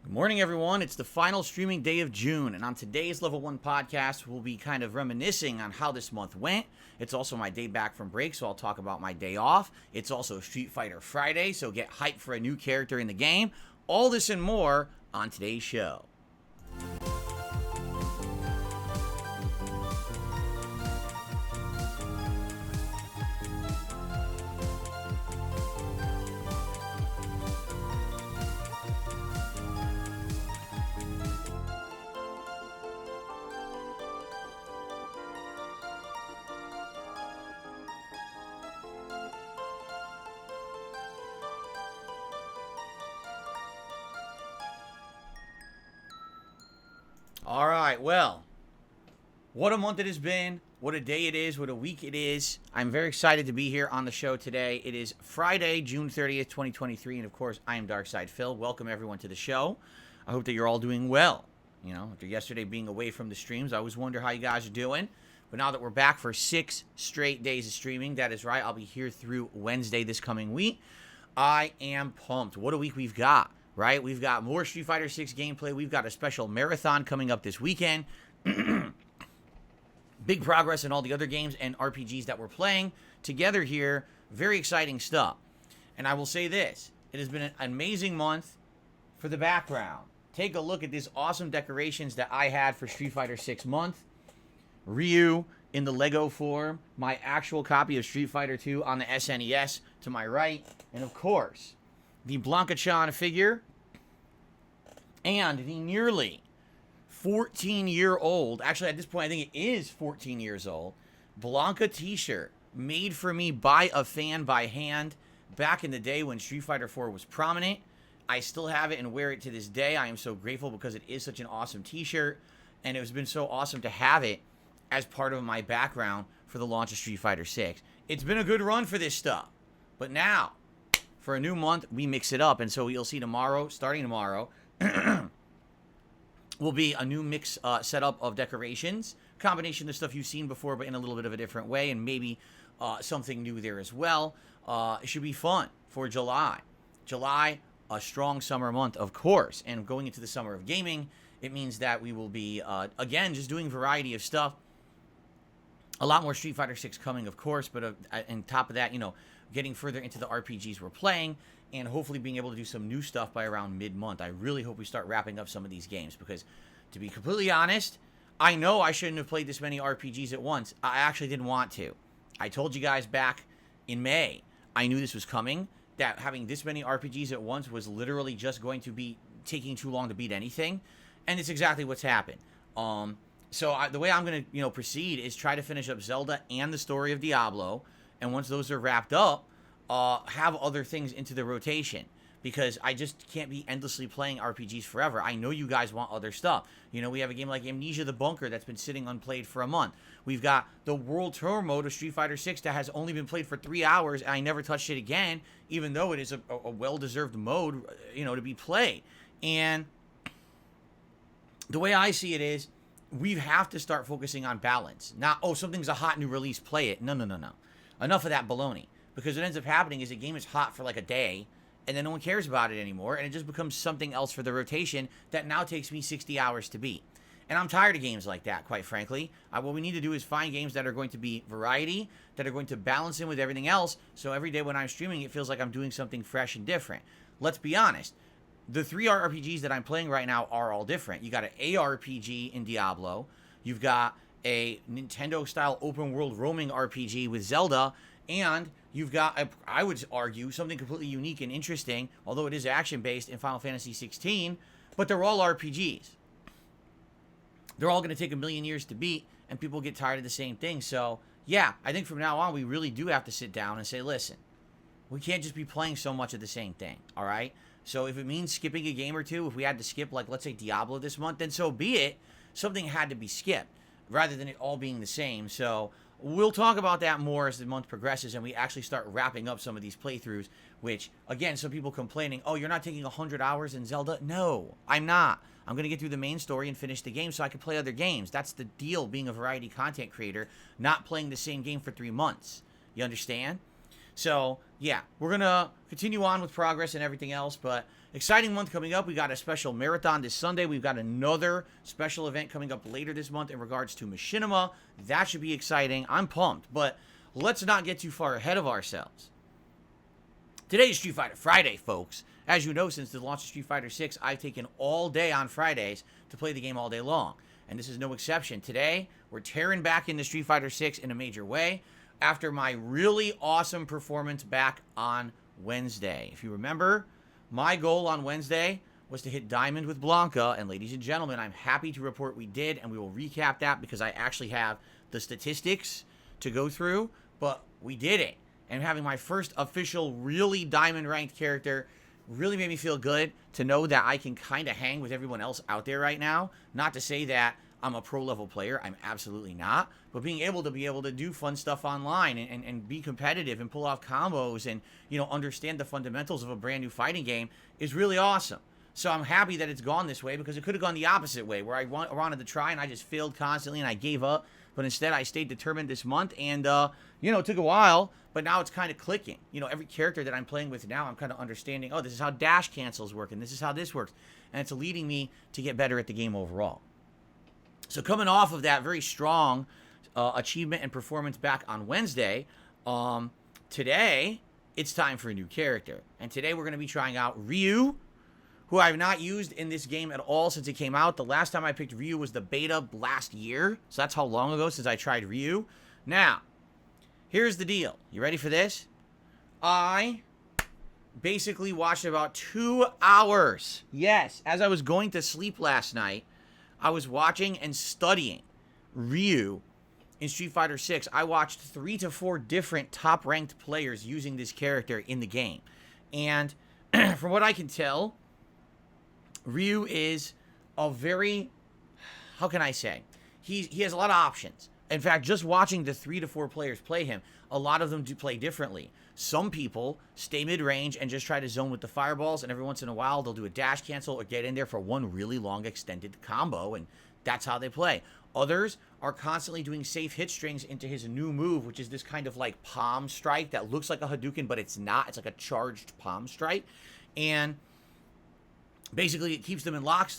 Good morning, everyone. It's the final streaming day of June, and on today's Level 1 podcast, we'll be kind of reminiscing on how this month went. It's also my day back from break, so I'll talk about my day off. It's also Street Fighter Friday, so get hyped for a new character in the game. All this and more on today's show. All right, well, what a month it has been, what a day it is, what a week it is. I'm very excited to be here on the show today. It is Friday, June 30th, 2023, and of course, I am Darkside Phil. Welcome everyone to the show. I hope that you're all doing well. You know, after yesterday being away from the streams, I always wonder how you guys are doing. But now that we're back for 6 straight days of streaming, that is right, I'll be here through Wednesday this coming week. I am pumped. What a week we've got. Right? We've got more Street Fighter 6 gameplay. We've got a special marathon coming up this weekend. Big progress in all the other games and RPGs that we're playing together here. Very exciting stuff. And I will say this. It has been an amazing month for the background. Take a look at these awesome decorations that I had for Street Fighter 6 month. Ryu in the Lego form. My actual copy of Street Fighter 2 on the SNES to my right. And of course, the Blanca figure, and the nearly 14-year-old, actually at this point I think it is 14 years old, Blanca t-shirt made for me by a fan by hand back in the day when Street Fighter 4 was prominent. I still have it and wear it to this day. I am so grateful because it is such an awesome t-shirt, and it has been so awesome to have it as part of my background for the launch of Street Fighter 6. It's been a good run for this stuff, but now, for a new month, we mix it up, and so you'll see tomorrow, starting tomorrow, will be a new mix setup of decorations, combination of stuff you've seen before, but in a little bit of a different way, and maybe something new there as well. It should be fun for July. July, a strong summer month, of course, and going into the summer of gaming, it means that we will be, again, just doing a variety of stuff. A lot more Street Fighter 6 coming, of course, but on top of that, you know, getting further into the RPGs we're playing, and hopefully being able to do some new stuff by around mid-month. I really hope we start wrapping up some of these games, because, to be completely honest, I know I shouldn't have played this many RPGs at once. I actually didn't want to. I told you guys back in May, I knew this was coming, that having this many RPGs at once was literally just going to be taking too long to beat anything, and it's exactly what's happened. So the way I'm going to, proceed is try to finish up Zelda and the story of Diablo, and once those are wrapped up, have other things into the rotation, because I just can't be endlessly playing RPGs forever. I know you guys want other stuff. We have a game like Amnesia the Bunker that's been sitting unplayed for a month. We've got the World Tour mode of Street Fighter 6 that has only been played for 3 hours, and I never touched it again, even though it is a well-deserved mode, to be played. And the way I see it is, we have to start focusing on balance. Not, something's a hot new release, play it. No. Enough of that baloney. Because what ends up happening is a game is hot for like a day, and then no one cares about it anymore, and it just becomes something else for the rotation that now takes me 60 hours to beat. And I'm tired of games like that, quite frankly. What we need to do is find games that are going to be variety, that are going to balance in with everything else, so every day when I'm streaming, it feels like I'm doing something fresh and different. Let's be honest. The 3 RPGs that I'm playing right now are all different. You got an ARPG in Diablo. You've got a Nintendo-style open-world roaming RPG with Zelda. And you've got, I would argue, something completely unique and interesting, although it is action-based, in Final Fantasy 16. But they're all RPGs. They're all going to take a million years to beat, and people get tired of the same thing. So, yeah, I think from now on, we really do have to sit down and say, listen, we can't just be playing so much of the same thing, all right? So if it means skipping a game or two, if we had to skip, like, let's say Diablo this month, then so be it. Something had to be skipped rather than it all being the same. So we'll talk about that more as the month progresses and we actually start wrapping up some of these playthroughs, which, again, some people complaining, oh, you're not taking 100 hours in Zelda? No, I'm not. I'm going to get through the main story and finish the game so I can play other games. That's the deal being a variety content creator, not playing the same game for 3 months. You understand? So, yeah, we're going to continue on with progress and everything else, but exciting month coming up. We got a special marathon this Sunday. We've got another special event coming up later this month in regards to Machinima. That should be exciting. I'm pumped, but let's not get too far ahead of ourselves. Today is Street Fighter Friday, folks. As you know, since the launch of Street Fighter 6, I've taken all day on Fridays to play the game all day long, and this is no exception. Today, we're tearing back into Street Fighter 6 in a major way after my really awesome performance back on Wednesday. If you remember, my goal on Wednesday was to hit Diamond with Blanca, and ladies and gentlemen, I'm happy to report we did, and we will recap that because I actually have the statistics to go through, but we did it. And having my first official really Diamond ranked character really made me feel good to know that I can kind of hang with everyone else out there right now. Not to say that I'm a pro level player, I'm absolutely not, but being able to do fun stuff online and be competitive and pull off combos and, you know, understand the fundamentals of a brand new fighting game is really awesome. So I'm happy that it's gone this way because it could have gone the opposite way where I wanted to try and I just failed constantly and I gave up. But instead, I stayed determined this month, and, you know, it took a while, but now it's kind of clicking. You know, every character that I'm playing with now, I'm kind of understanding, oh, this is how dash cancels work, and this is how this works. And it's leading me to get better at the game overall. So coming off of that very strong achievement and performance back on Wednesday, today, it's time for a new character. And today, we're going to be trying out Ryu, who I've not used in this game at all since it came out. The last time I picked Ryu was the beta last year. So that's how long ago since I tried Ryu. Now, here's the deal. You ready for this? I basically watched about 2 hours. Yes, as I was going to sleep last night, I was watching and studying Ryu in Street Fighter 6. I watched 3 to 4 different top-ranked players using this character in the game. And from what I can tell, Ryu is a very, how can I say, he has a lot of options. In fact, just watching the 3 to 4 players play him, a lot of them do play differently. Some people stay mid-range and just try to zone with the fireballs, and every once in a while they'll do a dash cancel or get in there for one really long extended combo, and that's how they play. Others are constantly doing safe hit strings into his new move, which is this kind of like palm strike that looks like a Hadouken, but it's not. It's like a charged palm strike. And basically, it keeps them in block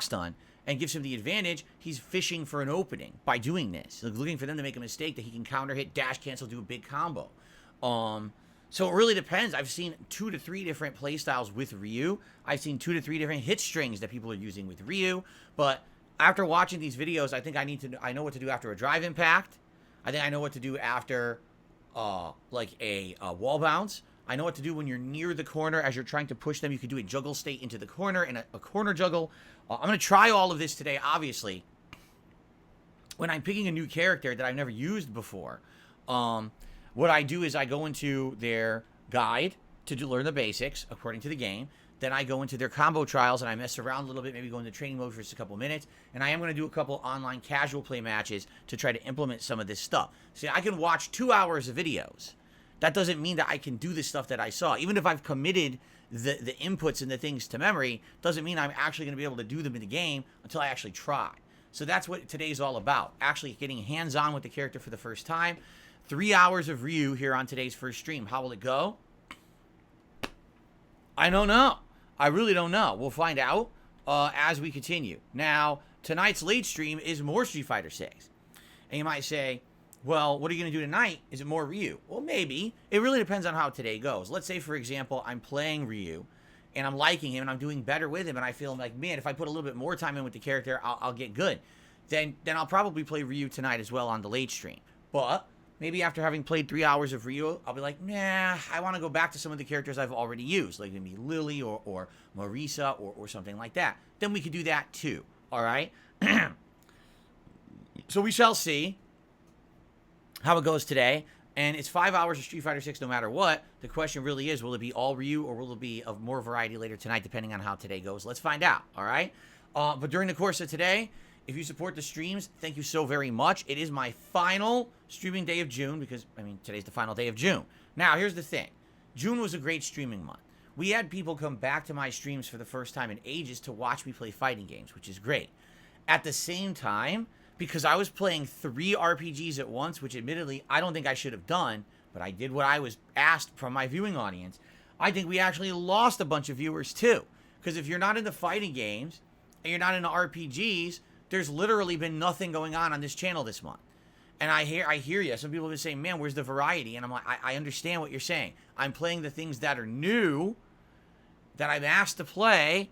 stun and gives him the advantage. He's fishing for an opening by doing this. Like, looking for them to make a mistake that he can counter hit, dash cancel, do a big combo. So it really depends. I've seen 2 to 3 different playstyles with Ryu. I've seen 2 to 3 different hit strings that people are using with Ryu. But after watching these videos, I think I know what to do after a drive impact. I think I know what to do after like a wall bounce. I know what to do when you're near the corner as you're trying to push them. You can do a juggle state into the corner and a corner juggle. I'm going to try all of this today, obviously. When I'm picking a new character that I've never used before, what I do is I go into their guide to learn the basics according to the game. Then I go into their combo trials and I mess around a little bit, maybe go into training mode for just a couple minutes. And I am going to do a couple online casual play matches to try to implement some of this stuff. See, I can watch 2 hours of videos. That doesn't mean that I can do the stuff that I saw. Even if I've committed the inputs and the things to memory, doesn't mean I'm actually going to be able to do them in the game until I actually try. So that's what today's all about. Actually getting hands-on with the character for the first time. 3 hours of Ryu here on today's first stream. How will it go? I don't know. I really don't know. We'll find out as we continue. Now, tonight's late stream is more Street Fighter 6. And you might say, well, what are you going to do tonight? Is it more Ryu? Well, maybe. It really depends on how today goes. Let's say, for example, I'm playing Ryu, and I'm liking him, and I'm doing better with him, and I feel like, man, if I put a little bit more time in with the character, I'll get good. Then I'll probably play Ryu tonight as well on the late stream. But maybe after having played 3 hours of Ryu, I'll be like, nah, I want to go back to some of the characters I've already used, like maybe Lily or Marisa or something like that. Then we could do that too, all right? So we shall see how it goes today. And it's 5 hours of Street Fighter 6 no matter what. The question really is, will it be all Ryu or will it be of more variety later tonight, depending on how today goes? Let's find out, all right? But during the course of today, if you support the streams, thank you so very much. It is my final streaming day of June because, I mean, today's the final day of June. Now, here's the thing. June was a great streaming month. We had people come back to my streams for the first time in ages to watch me play fighting games, which is great. At the same time, because I was playing 3 RPGs at once, which admittedly I don't think I should have done, but I did what I was asked from my viewing audience, I think we actually lost a bunch of viewers too. Because if you're not into fighting games and you're not into RPGs, there's literally been nothing going on this channel this month. And I hear you. Some people have been saying, man, where's the variety? And I'm like, I understand what you're saying. I'm playing the things that are new, that I'm asked to play,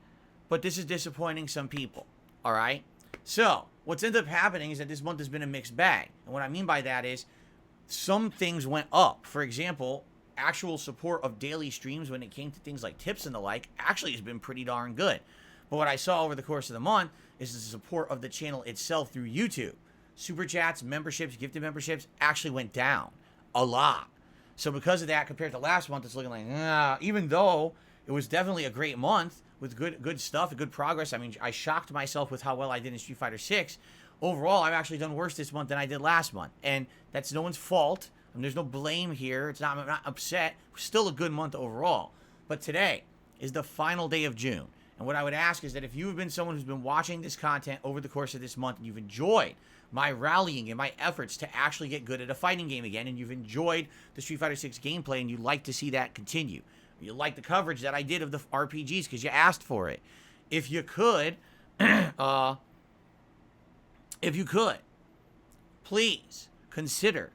but this is disappointing some people. All right? So, what's ended up happening is that this month has been a mixed bag. And what I mean by that is some things went up. For example, actual support of daily streams when it came to things like tips and the like actually has been pretty darn good. But what I saw over the course of the month is the support of the channel itself through YouTube. Super chats, memberships, gifted memberships actually went down a lot. So because of that, compared to last month, it's looking like, even though it was definitely a great month with good stuff and good progress. I mean, I shocked myself with how well I did in Street Fighter 6. Overall, I've actually done worse this month than I did last month. And that's no one's fault. I mean, there's no blame here. I'm not upset. Still a good month overall. But today is the final day of June. And what I would ask is that if you have been someone who's been watching this content over the course of this month and you've enjoyed my rallying and my efforts to actually get good at a fighting game again, and you've enjoyed the Street Fighter 6 gameplay and you'd like to see that continue, you like the coverage that I did of the RPGs because you asked for it, if you could, please consider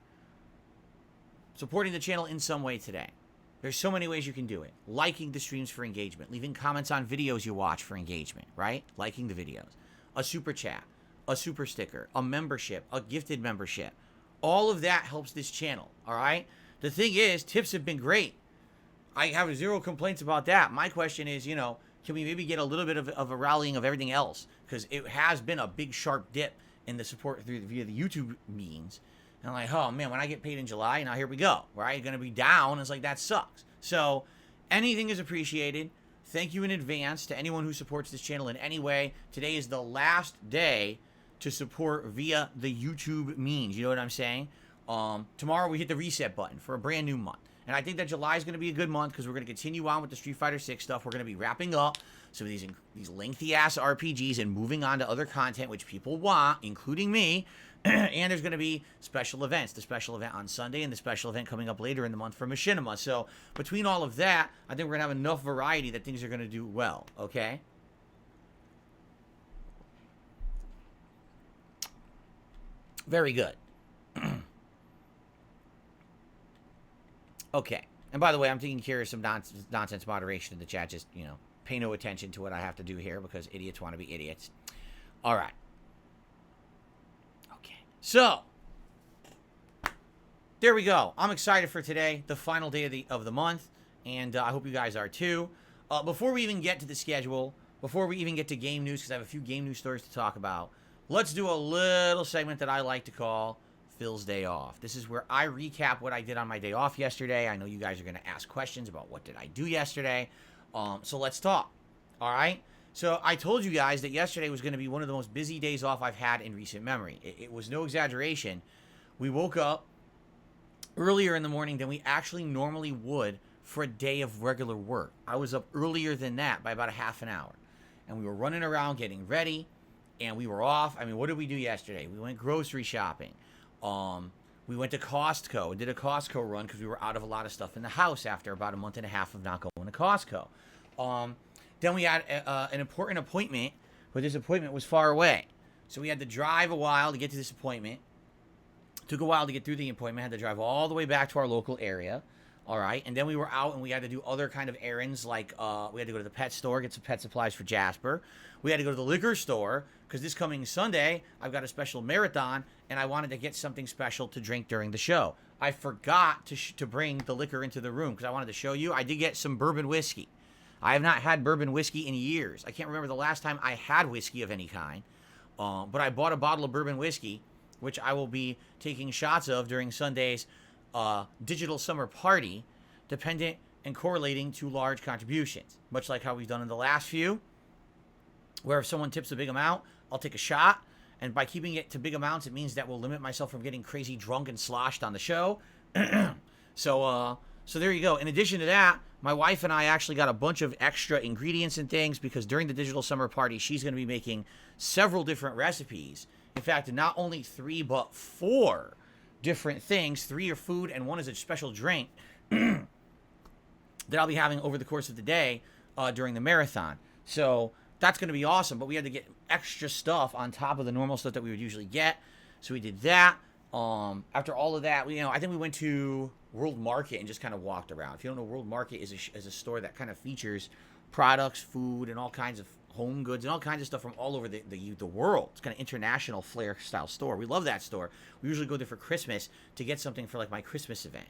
supporting the channel in some way today. There's so many ways you can do it. Liking the streams for engagement. Leaving comments on videos you watch for engagement, right? Liking the videos. A super chat. A super sticker. A membership. A gifted membership. All of that helps this channel, all right? The thing is, tips have been great. I have zero complaints about that. My question is, can we maybe get a little bit of a rallying of everything else? Because it has been a big, sharp dip in the support via the YouTube means. And I'm like, oh, man, when I get paid in July, now here we go. Right? Going to be down. It's like, that sucks. So anything is appreciated. Thank you in advance to anyone who supports this channel in any way. Today is the last day to support via the YouTube means. You know what I'm saying? Tomorrow we hit the reset button for a brand new month. And I think that July is going to be a good month because we're going to continue on with the Street Fighter 6 stuff. We're going to be wrapping up some of these lengthy-ass RPGs and moving on to other content which people want, including me. And there's going to be special events. The special event on Sunday and the special event coming up later in the month for Machinima. So between all of that, I think we're going to have enough variety that things are going to do well, okay? Very good. Okay. And by the way, I'm taking care of some nonsense moderation in the chat. Just, pay no attention to what I have to do here because idiots want to be idiots. All right. Okay. So, there we go. I'm excited for today, the final day of the month, and I hope you guys are too. Before we even get to the schedule, before we even get to game news, because I have a few game news stories to talk about, let's do a little segment that I like to call Phil's Day Off. This is where I recap what I did on my day off yesterday. I know you guys are going to ask questions about what did I do yesterday. So let's talk. All right? So I told you guys that yesterday was going to be one of the most busy days off I've had in recent memory. It was no exaggeration. We woke up earlier in the morning than we actually normally would for a day of regular work. I was up earlier than that by about a half an hour. And we were running around getting ready, and we were off. I mean, what did we do yesterday? We went grocery shopping. We went to Costco and did a Costco run because we were out of a lot of stuff in the house after about a month and a half of not going to Costco. Then we had an important appointment, but this appointment was far away. So we had to drive a while to get to this appointment. Took a while to get through the appointment. Had to drive all the way back to our local area. All right. And then we were out and we had to do other kind of errands like we had to go to the pet store, get some pet supplies for Jasper. We had to go to the liquor store because this coming Sunday, I've got a special marathon and I wanted to get something special to drink during the show. I forgot to bring the liquor into the room because I wanted to show you. I did get some bourbon whiskey. I have not had bourbon whiskey in years. I can't remember the last time I had whiskey of any kind. But I bought a bottle of bourbon whiskey, which I will be taking shots of during Sunday's digital summer party dependent and correlating to large contributions, much like how we've done in the last few, where if someone tips a big amount, I'll take a shot. And by keeping it to big amounts, it means that we'll limit myself from getting crazy drunk and sloshed on the show. So there you go. In addition to that, my wife and I actually got a bunch of extra ingredients and things because during the digital summer party, she's going to be making several different recipes. In fact, not only 3, but 4 different things. 3 are food and 1 is a special drink that I'll be having over the course of the day during the marathon. So that's going to be awesome, but we had to get extra stuff on top of the normal stuff that we would usually get. So we did that. After all of that, I think we went to World Market and just kind of walked around. If you don't know, World Market is a store that kind of features products, food, and all kinds of home goods and all kinds of stuff from all over the world. It's kind of international flair style store. We love that store. We usually go there for Christmas to get something for like my Christmas event.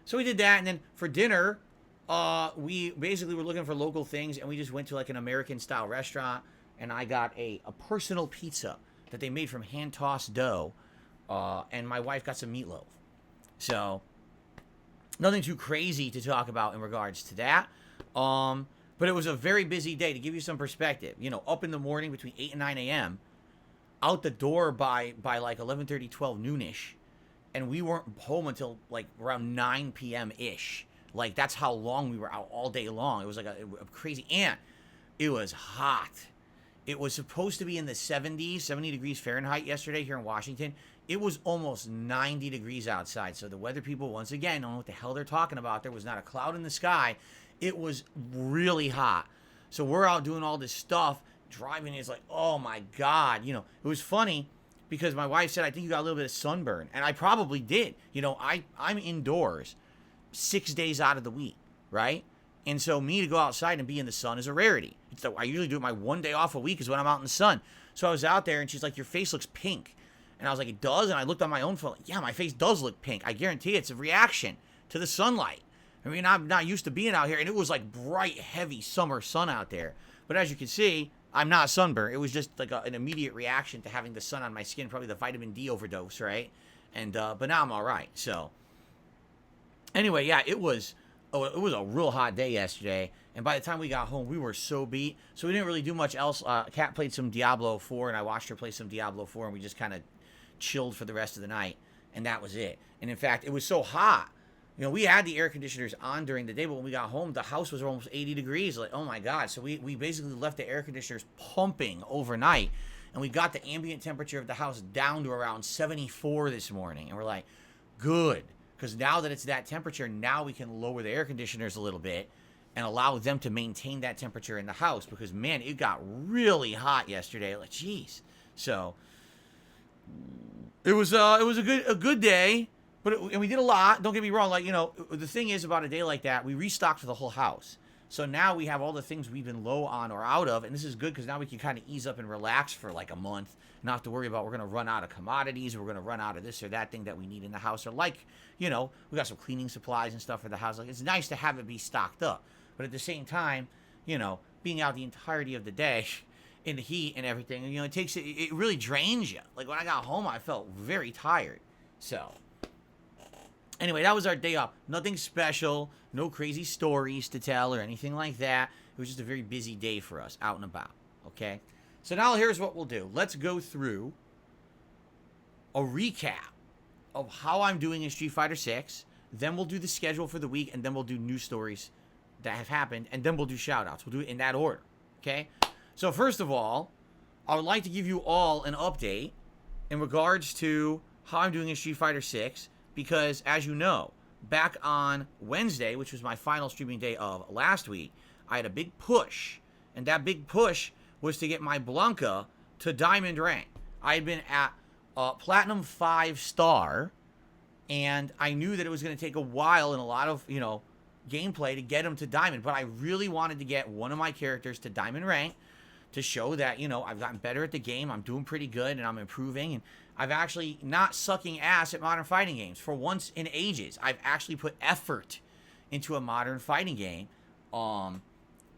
So we did that, and then for dinner, we basically were looking for local things, and we just went to like an American style restaurant, and I got a personal pizza that they made from hand tossed dough, and my wife got some meatloaf. So nothing too crazy to talk about in regards to that. But it was a very busy day. To give you some perspective, up in the morning between 8 and 9 a.m., out the door by like 11:30, 12 noonish, and we weren't home until like around 9 p.m.-ish. Like, that's how long we were out all day long. It was like a crazy, and it was hot. It was supposed to be in the 70s, 70 degrees Fahrenheit yesterday here in Washington. It was almost 90 degrees outside. So the weather people, once again, don't know what the hell they're talking about. There was not a cloud in the sky. It was really hot. So we're out doing all this stuff. Driving is like, oh my God. It was funny because my wife said, I think you got a little bit of sunburn. And I probably did. I'm indoors 6 days out of the week, right? And so me to go outside and be in the sun is a rarity. I usually do it my 1 day off a week is when I'm out in the sun. So I was out there and she's like, your face looks pink. And I was like, it does? And I looked on my own phone. Yeah, my face does look pink. I guarantee it's a reaction to the sunlight. I mean, I'm not used to being out here. And it was like bright, heavy summer sun out there. But as you can see, I'm not sunburned. It was just like an immediate reaction to having the sun on my skin. Probably the vitamin D overdose, right? And but now I'm all right. So anyway, yeah, it was a real hot day yesterday. And by the time we got home, we were so beat. So we didn't really do much else. Kat played some Diablo 4, and I watched her play some Diablo 4, and we just kind of chilled for the rest of the night. And that was it. And in fact, it was so hot. We had the air conditioners on during the day, but when we got home, the house was almost 80 degrees. Like, oh my God. So we basically left the air conditioners pumping overnight. And we got the ambient temperature of the house down to around 74 this morning. And we're like, good. Because now that it's that temperature, now we can lower the air conditioners a little bit and allow them to maintain that temperature in the house. Because, man, it got really hot yesterday. Like, jeez. So it was a good day. And we did a lot. Don't get me wrong. Like, the thing is about a day like that, we restocked the whole house. So now we have all the things we've been low on or out of. And this is good because now we can kind of ease up and relax for like a month. Not have to worry about we're going to run out of commodities or we're going to run out of this or that thing that we need in the house. Or like, we got some cleaning supplies and stuff for the house. Like, it's nice to have it be stocked up. But at the same time, being out the entirety of the day in the heat and everything, it really drains you. Like, when I got home, I felt very tired. So anyway, that was our day off. Nothing special, no crazy stories to tell or anything like that. It was just a very busy day for us, out and about, okay? So now here's what we'll do. Let's go through a recap of how I'm doing in Street Fighter 6. Then we'll do the schedule for the week, and then we'll do news stories that have happened, and then we'll do shout-outs. We'll do it in that order, okay? So first of all, I would like to give you all an update in regards to how I'm doing in Street Fighter 6. Because, as you know, back on Wednesday, which was my final streaming day of last week, I had a big push. And that big push was to get my Blanca to Diamond rank. I had been at Platinum 5-star, and I knew that it was going to take a while and a lot of, gameplay to get him to Diamond. But I really wanted to get one of my characters to Diamond rank to show that, I've gotten better at the game, I'm doing pretty good, and I'm improving, and I've actually not sucking ass at modern fighting games. For once in ages, I've actually put effort into a modern fighting game, and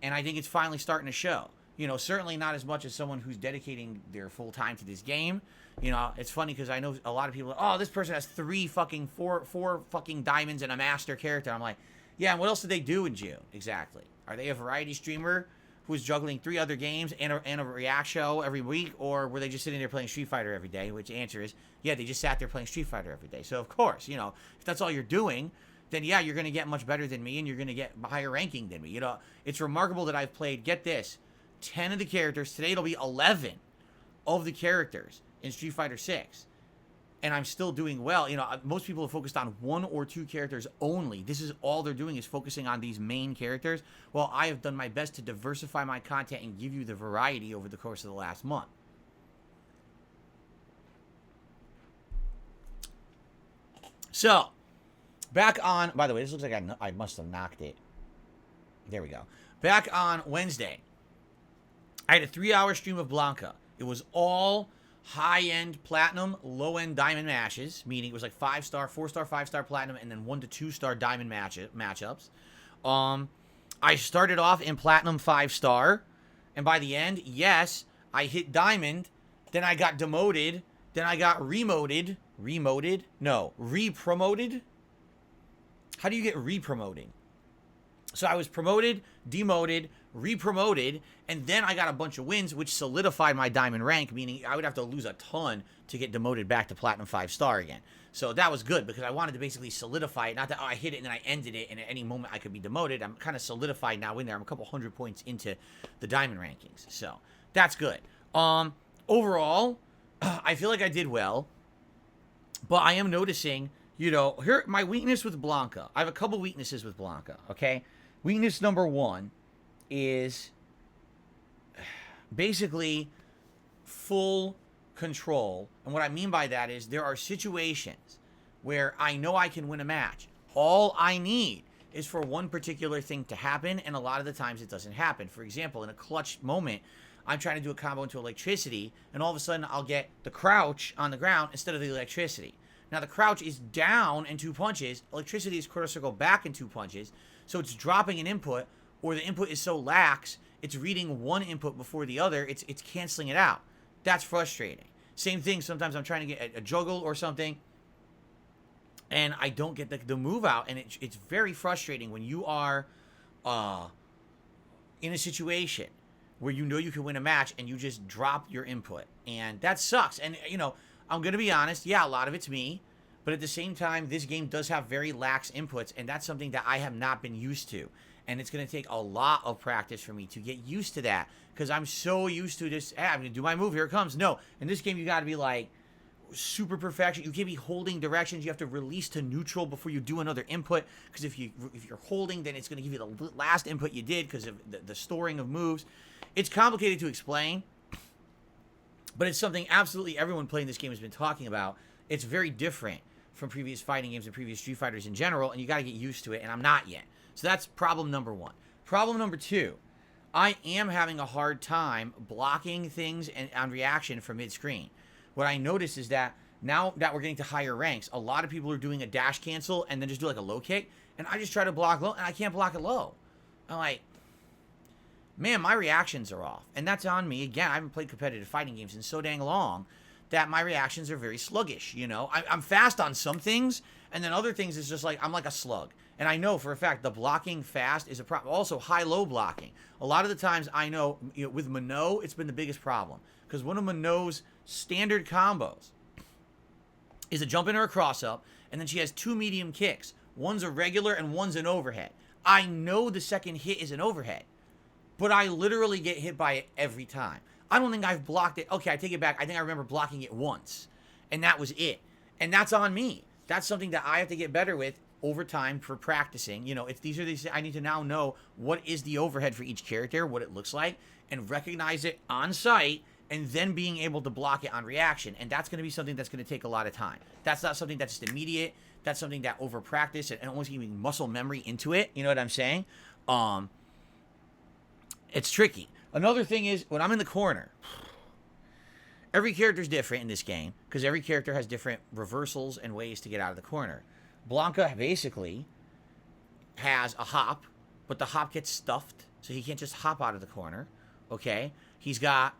I think it's finally starting to show. You know, certainly not as much as someone who's dedicating their full time to this game. You know, it's funny because I know a lot of people, oh, this person has four fucking diamonds and a master character. I'm like, yeah, and what else did they do in June? Exactly. Are they a variety streamer who's juggling 3 other games and a React show every week? Or were they just sitting there playing Street Fighter every day? Which answer is, yeah, they just sat there playing Street Fighter every day. So, of course, you know, if that's all you're doing, then yeah, you're going to get much better than me and you're going to get higher ranking than me. You know, it's remarkable that I've played, get this, 10 of the characters. Today it'll be 11 of the characters in Street Fighter 6. And I'm still doing well. You know, most people have focused on 1 or 2 characters only. This is all they're doing, is focusing on these main characters. Well, I have done my best to diversify my content and give you the variety over the course of the last month. So, back on, by the way, this looks like I must have knocked it. There we go. Back on Wednesday, I had a 3-hour stream of Blanca. It was all high-end platinum, low-end diamond matches, meaning it was like 5-star, 4-star, 5-star platinum, and then 1 to 2-star diamond matchups. I started off in platinum 5-star, and by the end, yes, I hit diamond, then I got demoted, then I got repromoted. How do you get re-promoting? So I was promoted, demoted, re-promoted, and then I got a bunch of wins, which solidified my diamond rank, meaning I would have to lose a ton to get demoted back to platinum 5-star again. So that was good because I wanted to basically solidify it. Not that, oh, I hit it and then I ended it, and at any moment I could be demoted. I'm kind of solidified now in there. I'm a couple 100 points into the diamond rankings. So that's good. Overall, I feel like I did well, but I am noticing, you know, here, my weakness with Blanca. I have a couple weaknesses with Blanca, okay? Weakness number 1 is basically full control. And what I mean by that is there are situations where I know I can win a match. All I need is for one particular thing to happen, and a lot of the times it doesn't happen. For example, in a clutch moment, I'm trying to do a combo into electricity, and all of a sudden I'll get the crouch on the ground instead of the electricity. Now the crouch is down in 2 punches, electricity is quarter circle back in 2 punches, so it's dropping an input, or the input is so lax, it's reading one input before the other, it's canceling it out. That's frustrating. Same thing, sometimes I'm trying to get a juggle or something, and I don't get the move out, and it's very frustrating when you are in a situation where you know you can win a match and you just drop your input, and that sucks. And, you know, I'm going to be honest, yeah, a lot of it's me, but at the same time, this game does have very lax inputs, and that's something that I have not been used to. And it's going to take a lot of practice for me to get used to that, because I'm so used to just, I'm going to do my move, here it comes. No, in this game, you got to be like super perfection. You can't be holding directions. You have to release to neutral before you do another input, because if you're holding, then it's going to give you the last input you did because of the storing of moves. It's complicated to explain, but it's something absolutely everyone playing this game has been talking about. It's very different from previous fighting games and previous Street Fighters in general, and you got to get used to it, and I'm not yet. So that's problem number 1. Problem number 2, I am having a hard time blocking things and on reaction from mid-screen. What I notice is that now that we're getting to higher ranks, a lot of people are doing a dash cancel and then just do like a low kick, and I just try to block low, and I can't block it low. I'm like, man, my reactions are off. And that's on me. Again, I haven't played competitive fighting games in so dang long that my reactions are very sluggish, you know? I'm fast on some things, and then other things is just like, I'm like a slug. And I know for a fact the blocking fast is a problem. Also, high-low blocking. A lot of the times I know, you know, with Minot, it's been the biggest problem. Because one of Minot's standard combos is a jump in or a cross-up, and then she has 2 medium kicks. One's a regular and one's an overhead. I know the second hit is an overhead, but I literally get hit by it every time. I don't think I've blocked it. Okay, I take it back. I think I remember blocking it once, and that was it. And that's on me. That's something that I have to get better with over time for practicing. You know, these are these. I need to now know what is the overhead for each character, what it looks like, and recognize it on sight, and then being able to block it on reaction. And that's going to be something that's going to take a lot of time. That's not something that's just immediate. That's something that over practice and almost giving muscle memory into it. You know what I'm saying? It's tricky. Another thing is when I'm in the corner, every character is different in this game because every character has different reversals and ways to get out of the corner. Blanca basically has a hop, but the hop gets stuffed, so he can't just hop out of the corner. okay? He's got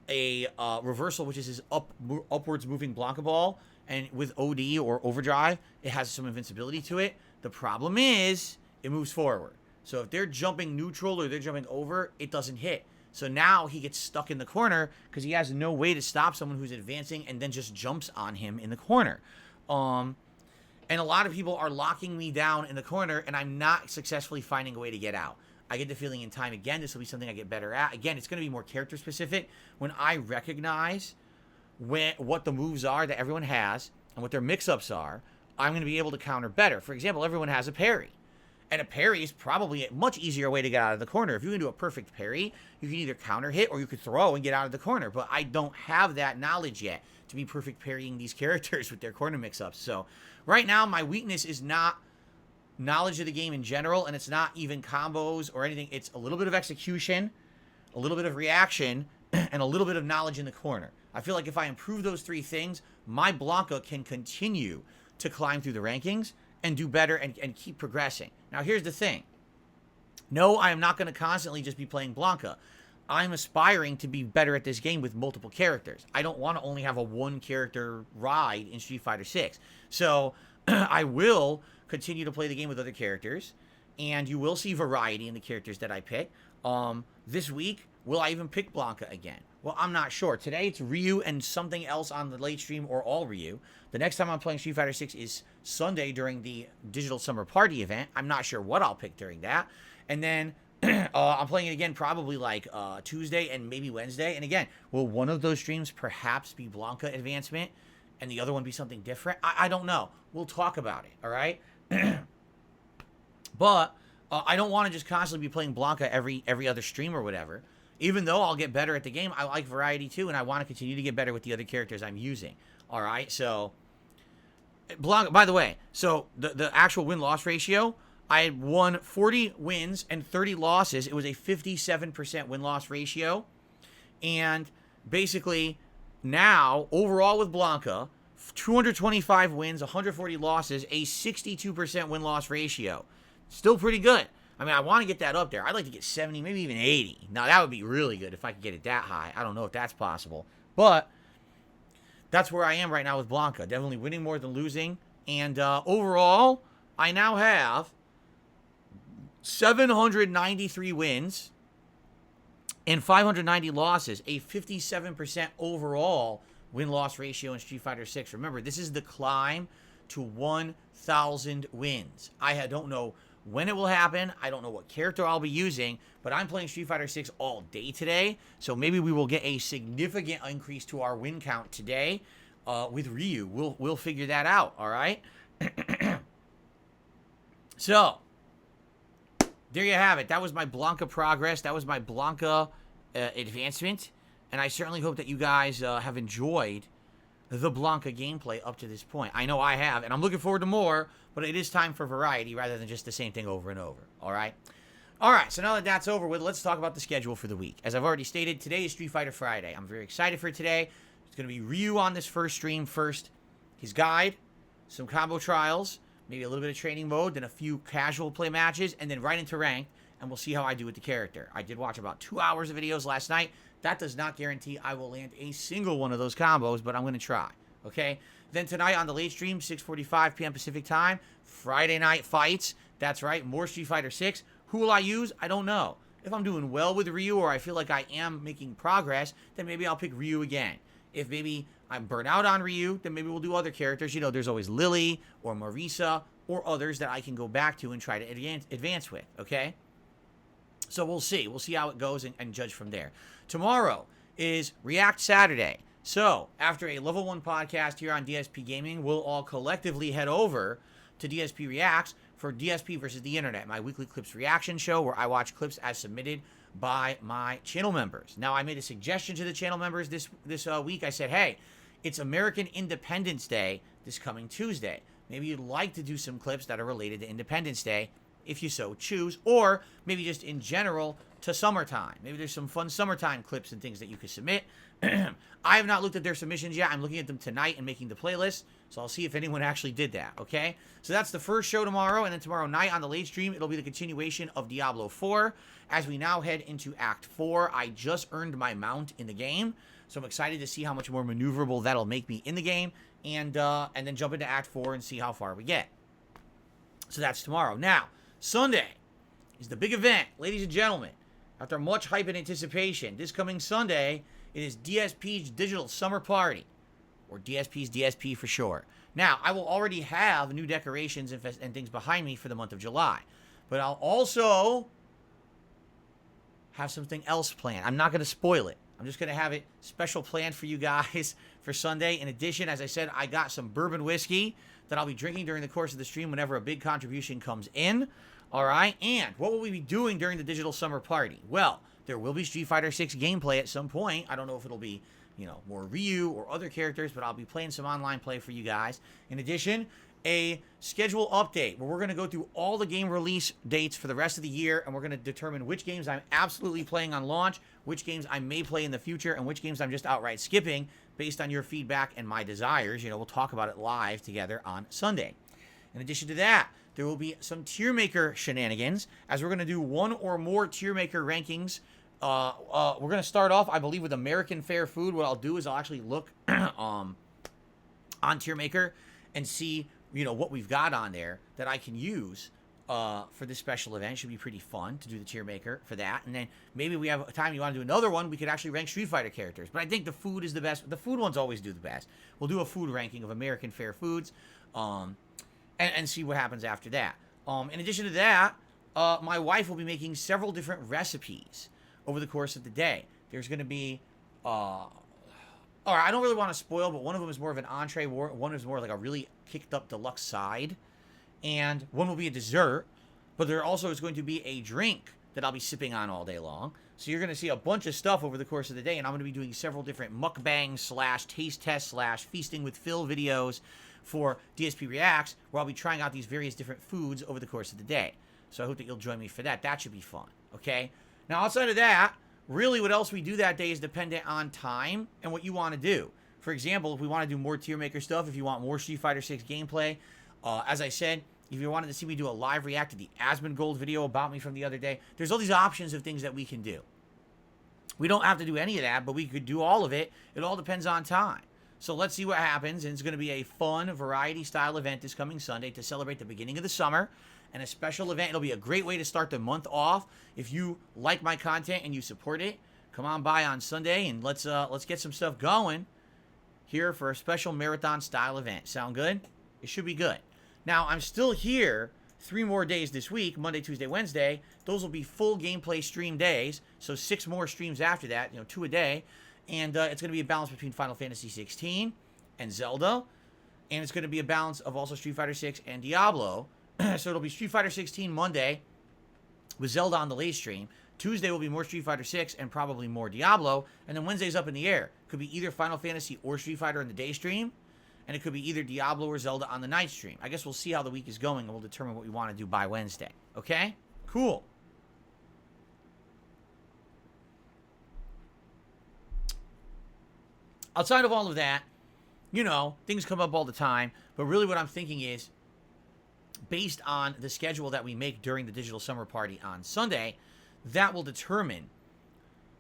a reversal, which is his upwards moving Blanca ball, and with OD or overdrive, it has some invincibility to it. The problem is it moves forward. So if they're jumping neutral or they're jumping over, it doesn't hit. So now he gets stuck in the corner because he has no way to stop someone who's advancing and then just jumps on him in the corner. And a lot of people are locking me down in the corner, and I'm not successfully finding a way to get out. I get the feeling in time, again, this will be something I get better at. Again, it's going to be more character specific. When I recognize what the moves are that everyone has and what their mix-ups are, I'm going to be able to counter better. For example, everyone has a parry. And a parry is probably a much easier way to get out of the corner. If you can do a perfect parry, you can either counter hit or you could throw and get out of the corner. But I don't have that knowledge yet to be perfect parrying these characters with their corner mix-ups. So right now, my weakness is not knowledge of the game in general, and it's not even combos or anything. It's a little bit of execution, a little bit of reaction, and a little bit of knowledge in the corner. I feel like if I improve those three things, my Blanca can continue to climb through the rankings and do better and keep progressing. Now, here's the thing. No, I am not going to constantly just be playing Blanca. I'm aspiring to be better at this game with multiple characters. I don't want to only have a one-character ride in Street Fighter 6. So I will continue to play the game with other characters, and you will see variety in the characters that I pick. This week, will I even pick Blanca again? Well, I'm not sure. Today, it's Ryu and something else on the late stream, or all Ryu. The next time I'm playing Street Fighter 6 is Sunday during the Digital Summer Party event. I'm not sure what I'll pick during that. And then I'm playing it again probably like Tuesday and maybe Wednesday. And again, will one of those streams perhaps be Blanca advancement and the other one be something different? I don't know. We'll talk about it, all right? But I don't want to just constantly be playing Blanca every other stream or whatever. Even though I'll get better at the game, I like variety too, and I want to continue to get better with the other characters I'm using. All right, so Blanca. By the way, so the actual win-loss ratio, I had won 40 wins and 30 losses. It was a 57% win-loss ratio, and basically now overall with Blanca, 225 wins, 140 losses, a 62% win-loss ratio. Still pretty good. I mean, I want to get that up there. I'd like to get 70, maybe even 80. Now, that would be really good if I could get it that high. I don't know if that's possible. But that's where I am right now with Blanca. Definitely winning more than losing. And overall, I now have 793 wins and 590 losses. A 57% overall win-loss ratio in Street Fighter 6. Remember, this is the climb to 1,000 wins. I don't know when it will happen. I don't know what character I'll be using, but I'm playing Street Fighter 6 all day today, so maybe we will get a significant increase to our win count today with Ryu. We'll figure that out, all right? So, there you have it. That was my Blanca progress. That was my Blanca advancement, and I certainly hope that you guys have enjoyed the Blanca gameplay up to this point. I know I have, and I'm looking forward to more, but it is time for variety rather than just the same thing over and over, all right? All right, so now that that's over with, let's talk about the schedule for the week. As I've already stated, today is Street Fighter Friday. I'm very excited for today. It's going to be Ryu on this first stream first, his guide, some combo trials, maybe a little bit of training mode, then a few casual play matches, and then right into ranked, and we'll see how I do with the character. I did watch about 2 hours of videos last night. That does not guarantee I will land a single one of those combos, but I'm going to try, okay? Then tonight on the late stream, 6:45 p.m. Pacific time, Friday night fights. That's right, more Street Fighter 6. Who will I use? I don't know. If I'm doing well with Ryu or I feel like I am making progress, then maybe I'll pick Ryu again. If maybe I'm burnt out on Ryu, then maybe we'll do other characters. You know, there's always Lily or Marisa or others that I can go back to and try to advance with, okay? So we'll see. We'll see how it goes and judge from there. Tomorrow is React Saturday. So after a level 1 podcast here on DSP Gaming, we'll all collectively head over to DSP Reacts for DSP versus the Internet, my weekly clips reaction show where I watch clips as submitted by my channel members. Now, I made a suggestion to the channel members this week. I said, hey, it's American Independence Day this coming Tuesday. Maybe you'd like to do some clips that are related to Independence Day if you so choose, or maybe just in general to summertime. Maybe there's some fun summertime clips and things that you could submit. I have not looked at their submissions yet. I'm looking at them tonight and making the playlist, so I'll see if anyone actually did that, okay? So that's the first show tomorrow, and then tomorrow night on the late stream, it'll be the continuation of Diablo 4 as we now head into Act 4. I just earned my mount in the game, so I'm excited to see how much more maneuverable that'll make me in the game, and then jump into Act 4 and see how far we get. So that's tomorrow. Now, Sunday is the big event, ladies and gentlemen. After much hype and anticipation, this coming Sunday, it is DSP's Digital Summer Party, or DSP's DSP for short. Now, I will already have new decorations and things behind me for the month of July, but I'll also have something else planned. I'm not going to spoil it. I'm just going to have it special planned for you guys for Sunday. In addition, as I said, I got some bourbon whiskey that I'll be drinking during the course of the stream whenever a big contribution comes in. All right, and what will we be doing during the Digital Summer Party? Well, there will be Street Fighter 6 gameplay at some point. I don't know if it'll be, more Ryu or other characters, but I'll be playing some online play for you guys. In addition, a schedule update where we're going to go through all the game release dates for the rest of the year, and we're going to determine which games I'm absolutely playing on launch, which games I may play in the future, and which games I'm just outright skipping based on your feedback and my desires. We'll talk about it live together on Sunday. In addition to that, there will be some tier maker shenanigans, as we're going to do one or more tier maker rankings. We're going to start off, I believe, with American Fair Food. What I'll do is I'll actually look on tier maker and see, what we've got on there that I can use for this special event. Should be pretty fun to do the tier maker for that. And then maybe we have time you want to do another one, we could actually rank Street Fighter characters. But I think the food is the best. The food ones always do the best. We'll do a food ranking of American Fair Foods. And see what happens after that. In addition to that, my wife will be making several different recipes over the course of the day. There's going to be, all right, I don't really want to spoil, but one of them is more of an entree, one is more like a really kicked up deluxe side, and one will be a dessert, but there also is going to be a drink that I'll be sipping on all day long. So you're going to see a bunch of stuff over the course of the day, and I'm going to be doing several different mukbang / taste test / feasting with Phil videos for DSP Reacts, where I'll be trying out these various different foods over the course of the day. So I hope that you'll join me for that. That should be fun, okay? Now, outside of that, really what else we do that day is dependent on time and what you want to do. For example, if we want to do more tier maker stuff, if you want more Street Fighter 6 gameplay, as I said, if you wanted to see me do a live react to the Asmongold video about me from the other day, there's all these options of things that we can do. We don't have to do any of that, but we could do all of it. It all depends on time. So let's see what happens, and it's going to be a fun variety-style event this coming Sunday to celebrate the beginning of the summer, and a special event. It'll be a great way to start the month off. If you like my content and you support it, come on by on Sunday, and let's get some stuff going here for a special marathon-style event. Sound good? It should be good. Now, I'm still here 3 more days this week, Monday, Tuesday, Wednesday. Those will be full gameplay stream days, so 6 more streams after that, 2 a day. And it's going to be a balance between Final Fantasy 16 and Zelda. And it's going to be a balance of also Street Fighter 6 and Diablo. So it'll be Street Fighter 16 Monday with Zelda on the late stream. Tuesday will be more Street Fighter 6 and probably more Diablo. And then Wednesday's up in the air. Could be either Final Fantasy or Street Fighter in the day stream. And it could be either Diablo or Zelda on the night stream. I guess we'll see how the week is going, and we'll determine what we want to do by Wednesday. Okay? Cool. Outside of all of that, things come up all the time. But really what I'm thinking is, based on the schedule that we make during the Digital Summer Party on Sunday, that will determine,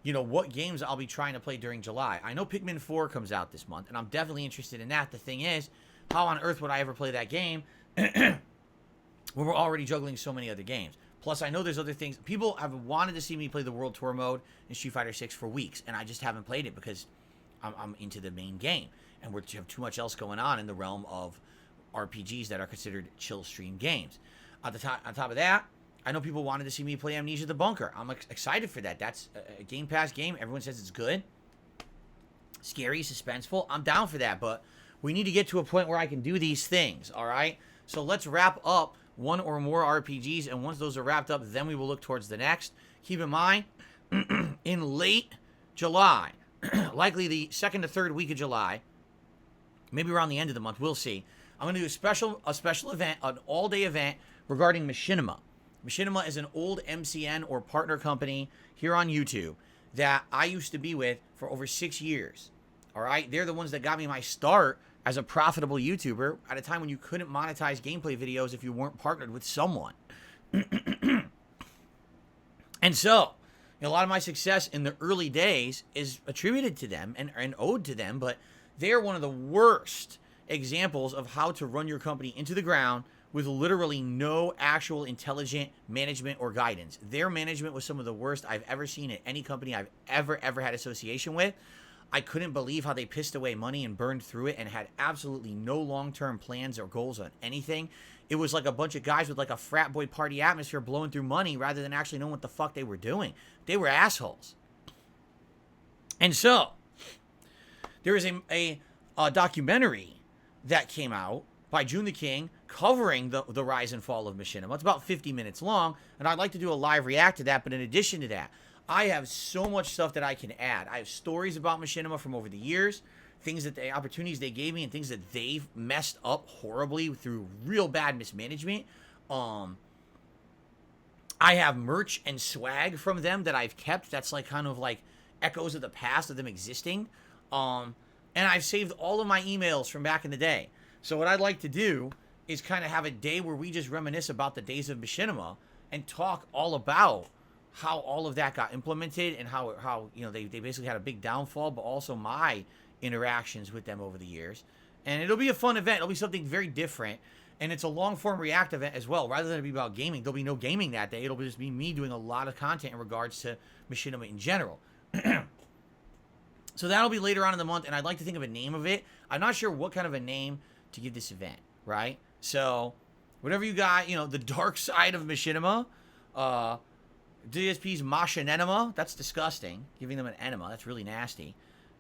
what games I'll be trying to play during July. I know Pikmin 4 comes out this month, and I'm definitely interested in that. The thing is, how on earth would I ever play that game when we're already juggling so many other games? Plus, I know there's other things. People have wanted to see me play the World Tour mode in Street Fighter 6 for weeks, and I just haven't played it because I'm into the main game, and we have too much else going on in the realm of RPGs that are considered chill stream games. On top of that, I know people wanted to see me play Amnesia the Bunker. I'm excited for that. That's a Game Pass game. Everyone says it's good. Scary, suspenseful. I'm down for that, but we need to get to a point where I can do these things, all right? So let's wrap up one or more RPGs, and once those are wrapped up, then we will look towards the next. Keep in mind, in late July, likely the 2nd to 3rd week of July, maybe around the end of the month, we'll see. I'm going to do a special event, an all-day event regarding Machinima. Machinima is an old MCN or partner company here on YouTube that I used to be with for over 6 years. All right? They're the ones that got me my start as a profitable YouTuber at a time when you couldn't monetize gameplay videos if you weren't partnered with someone. And so, a lot of my success in the early days is attributed to them and owed to them, but they're one of the worst examples of how to run your company into the ground with literally no actual intelligent management or guidance. Their management was some of the worst I've ever seen at any company I've ever had association with. I couldn't believe how they pissed away money and burned through it and had absolutely no long-term plans or goals on anything. It was like a bunch of guys with like a frat boy party atmosphere blowing through money rather than actually knowing what the fuck they were doing. They were assholes. And so, there is a documentary that came out by June the King covering the rise and fall of Machinima. It's about 50 minutes long, and I'd like to do a live react to that, but in addition to that, I have so much stuff that I can add. I have stories about Machinima from over the years, opportunities they gave me, and things that they've messed up horribly through real bad mismanagement. I have merch and swag from them that I've kept that's like kind of like echoes of the past of them existing. And I've saved all of my emails from back in the day. So what I'd like to do is kind of have a day where we just reminisce about the days of Machinima and talk all about how all of that got implemented and how they basically had a big downfall, but also my interactions with them over the years. And it'll be a fun event. It'll be something very different. And it's a long-form react event as well. Rather than it be about gaming, there'll be no gaming that day. It'll just be me doing a lot of content in regards to Machinima in general. So that'll be later on in the month, and I'd like to think of a name of it. I'm not sure what kind of a name to give this event, right? So whatever you got, the dark side of Machinima, DSP's Machinenema, that's disgusting. Giving them an enema, that's really nasty.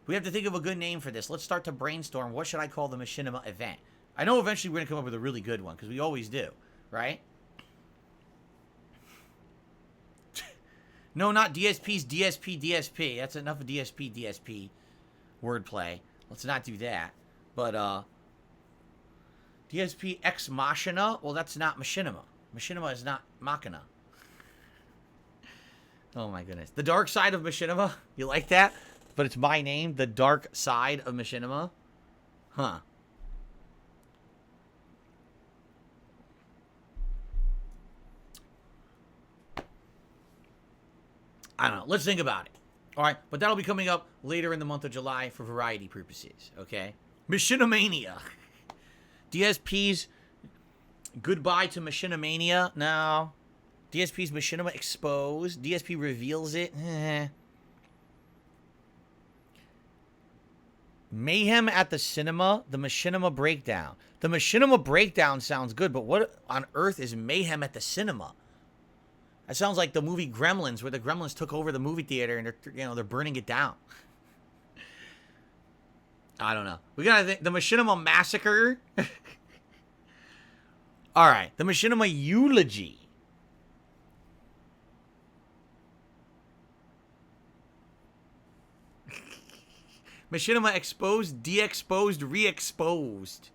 We have to think of a good name for this. Let's start to brainstorm. What should I call the Machinima event? I know eventually we're going to come up with a really good one, because we always do, right? No, not DSP's DSP. That's enough of DSP wordplay. Let's not do that. But, DSP Ex Machina? Well, that's not Machinima. Machinima is not Machina. Oh my goodness. The dark side of Machinima? You like that? But it's my name, the dark side of Machinima? Huh. I don't know. Let's think about it. All right. But that'll be coming up later in the month of July for variety purposes. Okay. Machinimania. DSP's goodbye to Machinimania. No. DSP's Machinima exposed. DSP reveals it. Mayhem at the cinema. The Machinima breakdown. The Machinima breakdown sounds good, but what on earth is Mayhem at the cinema? That sounds like the movie Gremlins, where the Gremlins took over the movie theater and they're burning it down. I don't know. We gotta think the Machinima massacre. All right, the Machinima eulogy. Machinima exposed, de-exposed, re-exposed.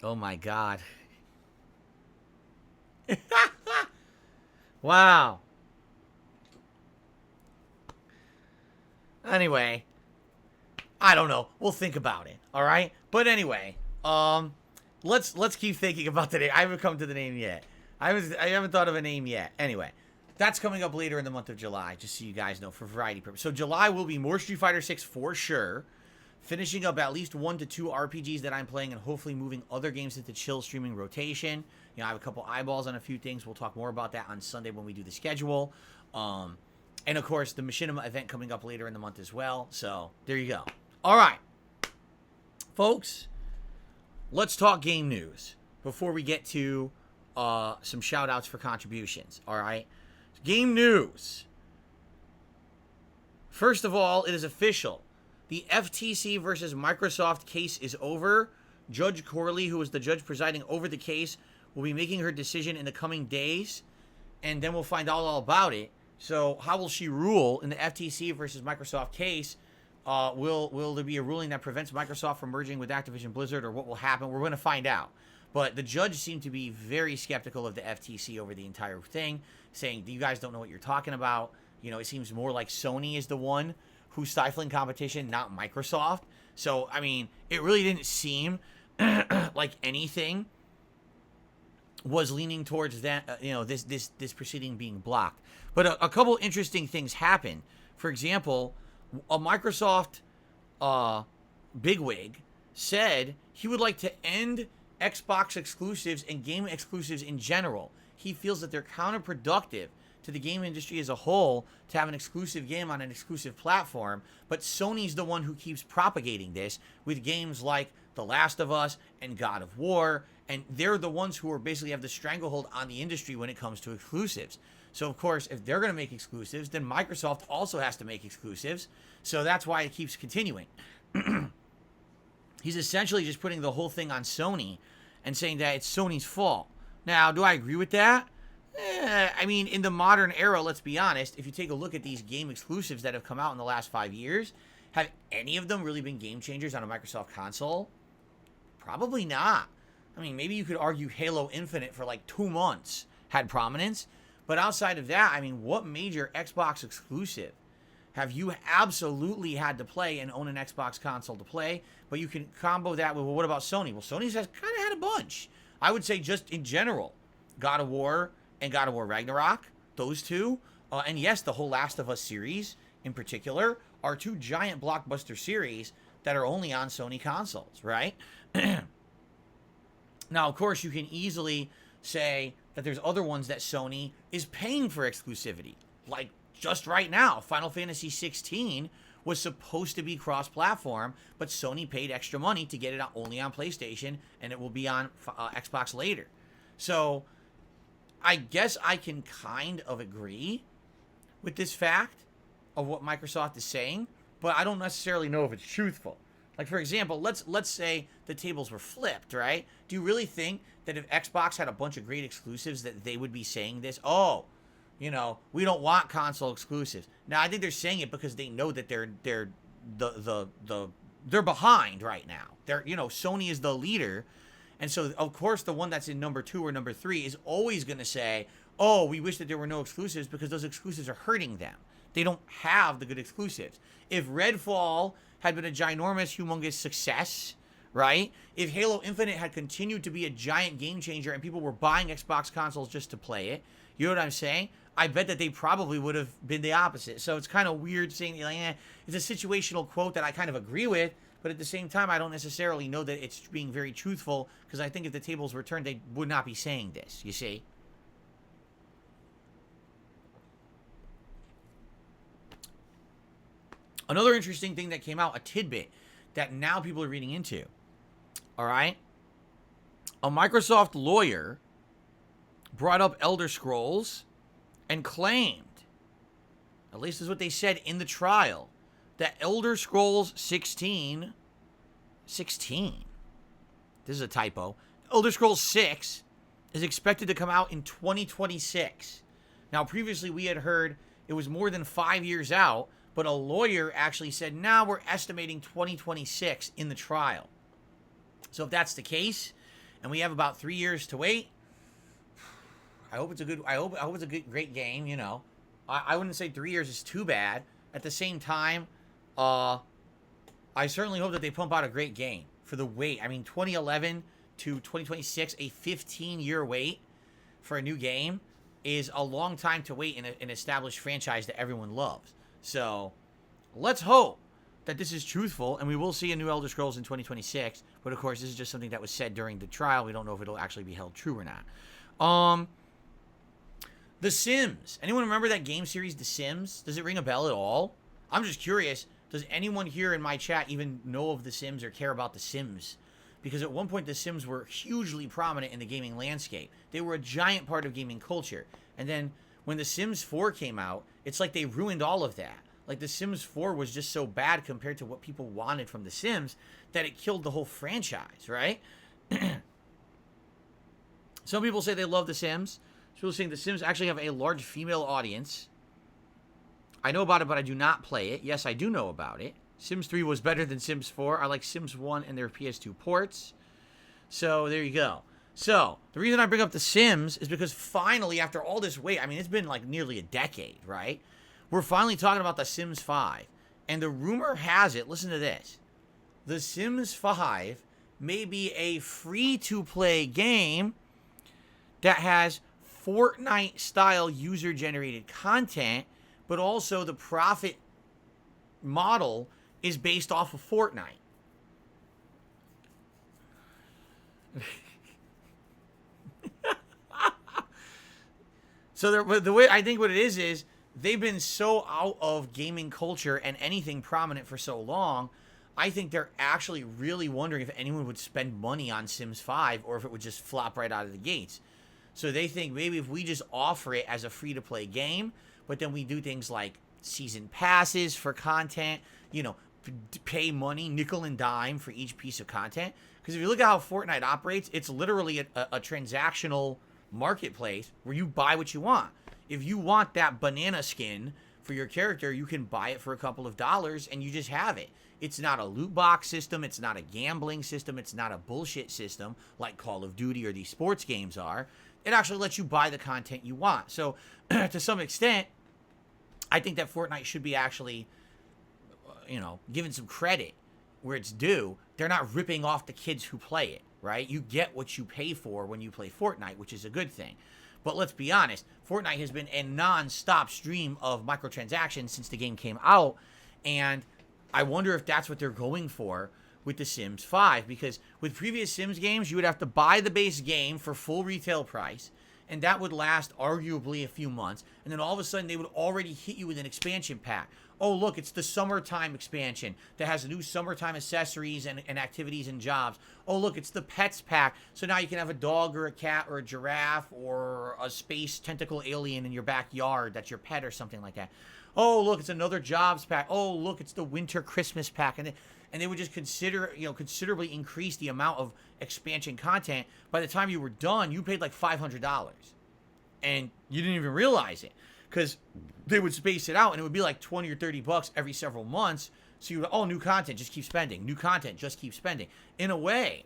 Oh my god. Wow. Anyway, I don't know. We'll think about it. All right. But anyway, let's keep thinking about the name. I haven't come to the name yet. I haven't thought of a name yet. Anyway, that's coming up later in the month of July, just so you guys know, for variety purposes. So July will be more Street Fighter 6 for sure. Finishing up at least 1 to 2 RPGs that I'm playing and hopefully moving other games into chill streaming rotation. I have a couple eyeballs on a few things. We'll talk more about that on Sunday when we do the schedule. And, of course, the Machinima event coming up later in the month as well. So, there you go. All right. Folks, let's talk game news before we get to some shout-outs for contributions. All right? Game news. First of all, it is official. The FTC versus Microsoft case is over. Judge Corley, who is the judge presiding over the case, will be making her decision in the coming days, and then we'll find out all about it. So how will she rule in the FTC versus Microsoft case? Will there be a ruling that prevents Microsoft from merging with Activision Blizzard, or what will happen? We're going to find out. But the judge seemed to be very skeptical of the FTC over the entire thing, saying, you guys don't know what you're talking about. You know, it seems more like Sony is the one who's stifling competition, not Microsoft. So, I mean, it really didn't seem like anything was leaning towards that, this proceeding being blocked. But a couple interesting things happened. For example, a Microsoft bigwig said he would like to end Xbox exclusives and game exclusives in general. He feels that they're counterproductive to the game industry as a whole to have an exclusive game on an exclusive platform, but Sony's the one who keeps propagating this with games like The Last of Us and God of War, and they're the ones who are basically have the stranglehold on the industry when it comes to exclusives. So, of course, if they're going to make exclusives, then Microsoft also has to make exclusives, so that's why it keeps continuing. He's essentially just putting the whole thing on Sony and saying that it's Sony's fault. Now, do I agree with that? I mean, in the modern era, let's be honest, if you take a look at these game exclusives that have come out in the last 5 years, have any of them really been game changers on a Microsoft console? Probably not. I mean, maybe you could argue Halo Infinite for like 2 months had prominence, but outside of that, I mean, what major Xbox exclusive have you absolutely had to play and own an Xbox console to play? But you can combo that with, well, what about Sony? Well, Sony's has kind of had a bunch. I would say just in general, God of War and God of War Ragnarok, those two, and yes, the whole Last of Us series in particular, are 2 giant blockbuster series that are only on Sony consoles, right? Now, of course, you can easily say that there's other ones that Sony is paying for exclusivity. Like, just right now, Final Fantasy 16 was supposed to be cross-platform, but Sony paid extra money to get it only on PlayStation, and it will be on Xbox later. So, I guess I can kind of agree with this fact of what Microsoft is saying, but I don't necessarily know if it's truthful. Like, for example, let's say the tables were flipped, right? Do you really think that if Xbox had a bunch of great exclusives that they would be saying this? Oh, you know, we don't want console exclusives. Now, I think they're saying it because they know that they're behind right now. Sony is the leader. And so, of course, the one that's in number 2 or number 3 is always going to say, oh, we wish that there were no exclusives because those exclusives are hurting them. They don't have the good exclusives. If Redfall had been a ginormous, humongous success, right? If Halo Infinite had continued to be a giant game changer and people were buying Xbox consoles just to play it, you know what I'm saying? I bet that they probably would have been the opposite. So it's kind of weird saying, it's a situational quote that I kind of agree with, but at the same time, I don't necessarily know that it's being very truthful, because I think if the tables were turned, they would not be saying this, you see? Another interesting thing that came out, a tidbit that now people are reading into, all right? A Microsoft lawyer brought up Elder Scrolls and claimed, at least is what they said in the trial, that Elder Scrolls 16, this is a typo, Elder Scrolls 6 is expected to come out in 2026. Now, previously we had heard it was more than 5 years out, but a lawyer actually said, now we're estimating 2026 in the trial. So if that's the case, and we have about 3 years to wait, I hope it's a great game, you know. I wouldn't say 3 years is too bad. At the same time, I certainly hope that they pump out a great game for the wait. I mean, 2011 to 2026, a 15-year wait for a new game is a long time to wait in an established franchise that everyone loves. So, let's hope that this is truthful, and we will see a new Elder Scrolls in 2026. But, of course, this is just something that was said during the trial. We don't know if it'll actually be held true or not. The Sims. Anyone remember that game series, The Sims? Does it ring a bell at all? I'm just curious. Does anyone here in my chat even know of The Sims or care about The Sims? Because at one point, The Sims were hugely prominent in the gaming landscape. They were a giant part of gaming culture. And then when The Sims 4 came out, it's like they ruined all of that. Like, The Sims 4 was just so bad compared to what people wanted from The Sims that it killed the whole franchise, right? Some people say they love The Sims. Some people saying The Sims actually have a large female audience. I know about it, but I do not play it. Yes, I do know about it. Sims 3 was better than Sims 4. I like Sims 1 and their PS2 ports. So, there you go. So, the reason I bring up The Sims is because finally, after all this wait, I mean, it's been like nearly a decade, right? We're finally talking about The Sims 5. And the rumor has it, listen to this. The Sims 5 may be a free-to-play game that has Fortnite-style user-generated content, but also the profit model is based off of Fortnite. So the way I think what it is they've been so out of gaming culture and anything prominent for so long. I think they're actually really wondering if anyone would spend money on Sims 5 or if it would just flop right out of the gates. So they think maybe if we just offer it as a free-to-play game, but then we do things like season passes for content, you know, pay money, nickel and dime for each piece of content. Because if you look at how Fortnite operates, it's literally a transactional marketplace where you buy what you want. If you want that banana skin for your character, you can buy it for a couple of dollars and you just have it. It's not a loot box system. It's not a gambling system. It's not a bullshit system like Call of Duty or these sports games are. It actually lets you buy the content you want. So to some extent, I think that Fortnite should be actually, given some credit where it's due. They're not ripping off the kids who play it, right? You get what you pay for when you play Fortnite, which is a good thing. But let's be honest, Fortnite has been a non-stop stream of microtransactions since the game came out, and I wonder if that's what they're going for with The Sims 5, because with previous Sims games, you would have to buy the base game for full retail price, and that would last arguably a few months, and then all of a sudden they would already hit you with an expansion pack. Oh, look, it's the summertime expansion that has new summertime accessories and activities and jobs. Oh, look, it's the pets pack. So now you can have a dog or a cat or a giraffe or a space tentacle alien in your backyard that's your pet or something like that. Oh, look, it's another jobs pack. Oh, look, it's the winter Christmas pack. And they would just considerably increase the amount of expansion content. By the time you were done, you paid like $500. And you didn't even realize it. Because they would space it out, and it would be like $20 or $30 every several months. So you would, new content, just keep spending. New content, just keep spending. In a way,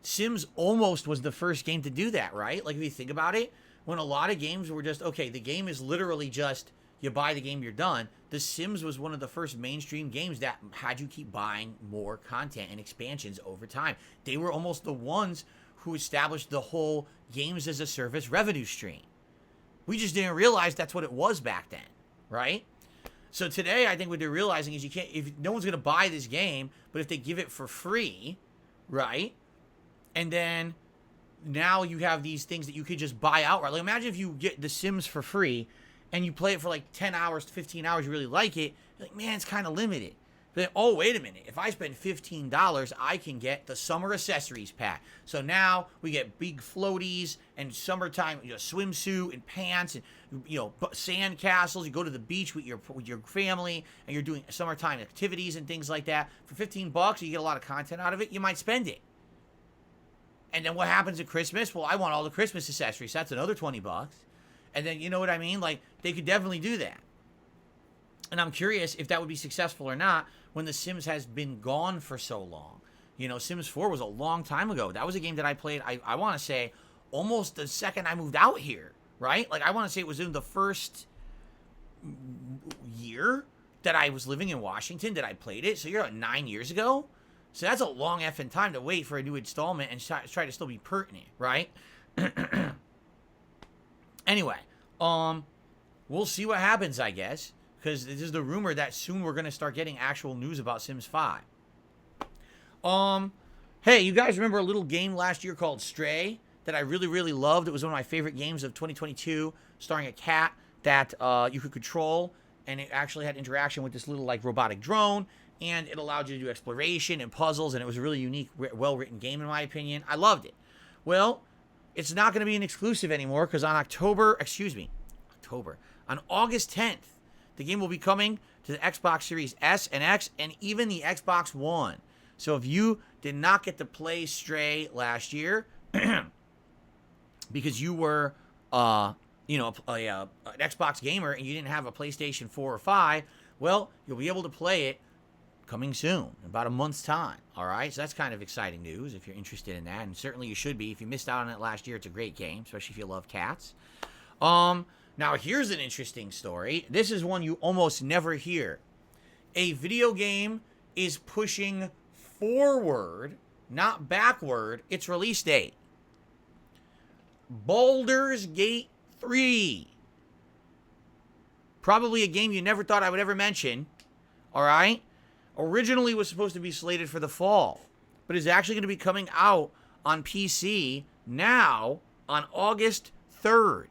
Sims almost was the first game to do that, right? Like, if you think about it, when a lot of games were just, okay, the game is literally just, you buy the game, you're done. The Sims was one of the first mainstream games that had you keep buying more content and expansions over time. They were almost the ones who established the whole games as a service revenue stream. We just didn't realize that's what it was back then, right? So today, I think what they're realizing is if no one's going to buy this game, but if they give it for free, right? And then now you have these things that you could just buy outright. Like, imagine if you get The Sims for free and you play it for like 10 hours, 15 hours, you really like it. You're like, man, it's kind of limited. But then, oh, wait a minute. If I spend $15, I can get the summer accessories pack. So now we get big floaties and summertime swimsuit and pants and sand castles. You go to the beach with your family and you're doing summertime activities and things like that. For $15, you get a lot of content out of it. You might spend it. And then what happens at Christmas? Well, I want all the Christmas accessories. That's another $20. And then, you know what I mean? Like, they could definitely do that. And I'm curious if that would be successful or not when The Sims has been gone for so long. Sims 4 was a long time ago. That was a game that I played, I want to say, almost the second I moved out here, right? Like, I want to say it was in the first year that I was living in Washington that I played it. So you're like 9 years ago. So that's a long effing time to wait for a new installment and try to still be pertinent, right? Anyway, we'll see what happens, I guess. Because this is the rumor that soon we're going to start getting actual news about Sims 5. Hey, you guys remember a little game last year called Stray that I really, really loved? It was one of my favorite games of 2022, starring a cat that you could control, and it actually had interaction with this little, like, robotic drone, and it allowed you to do exploration and puzzles, and it was a really unique, well-written game, in my opinion. I loved it. Well, it's not going to be an exclusive anymore, because on on August 10th, the game will be coming to the Xbox Series S and X and even the Xbox One. So if you did not get to play Stray last year because you were, an Xbox gamer and you didn't have a PlayStation 4 or 5, well, you'll be able to play it coming soon, in about a month's time. All right, so that's kind of exciting news if you're interested in that, and certainly you should be. If you missed out on it last year, it's a great game, especially if you love cats. Now here's an interesting story. This is one you almost never hear. A video game is pushing forward, not backward, its release date. Boulders Gate 3. Probably a game you never thought I would ever mention. All right? Originally was supposed to be slated for the fall, but is actually going to be coming out on PC now on August 3rd.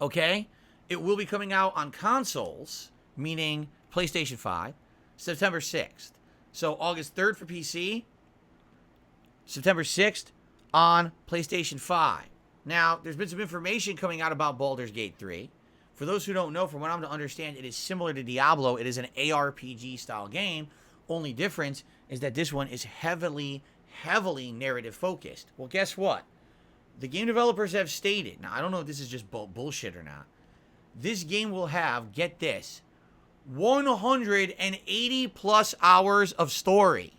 Okay? It will be coming out on consoles, meaning PlayStation 5, September 6th. So August 3rd for PC, September 6th on PlayStation 5. Now, there's been some information coming out about Baldur's Gate 3. For those who don't know, from what I'm to understand, it is similar to Diablo. It is an ARPG style game. Only difference is that this one is heavily narrative focused. Well, guess what? The game developers have stated, now I don't know if this is just bullshit or not, this game will have, get this, 180 plus hours of story.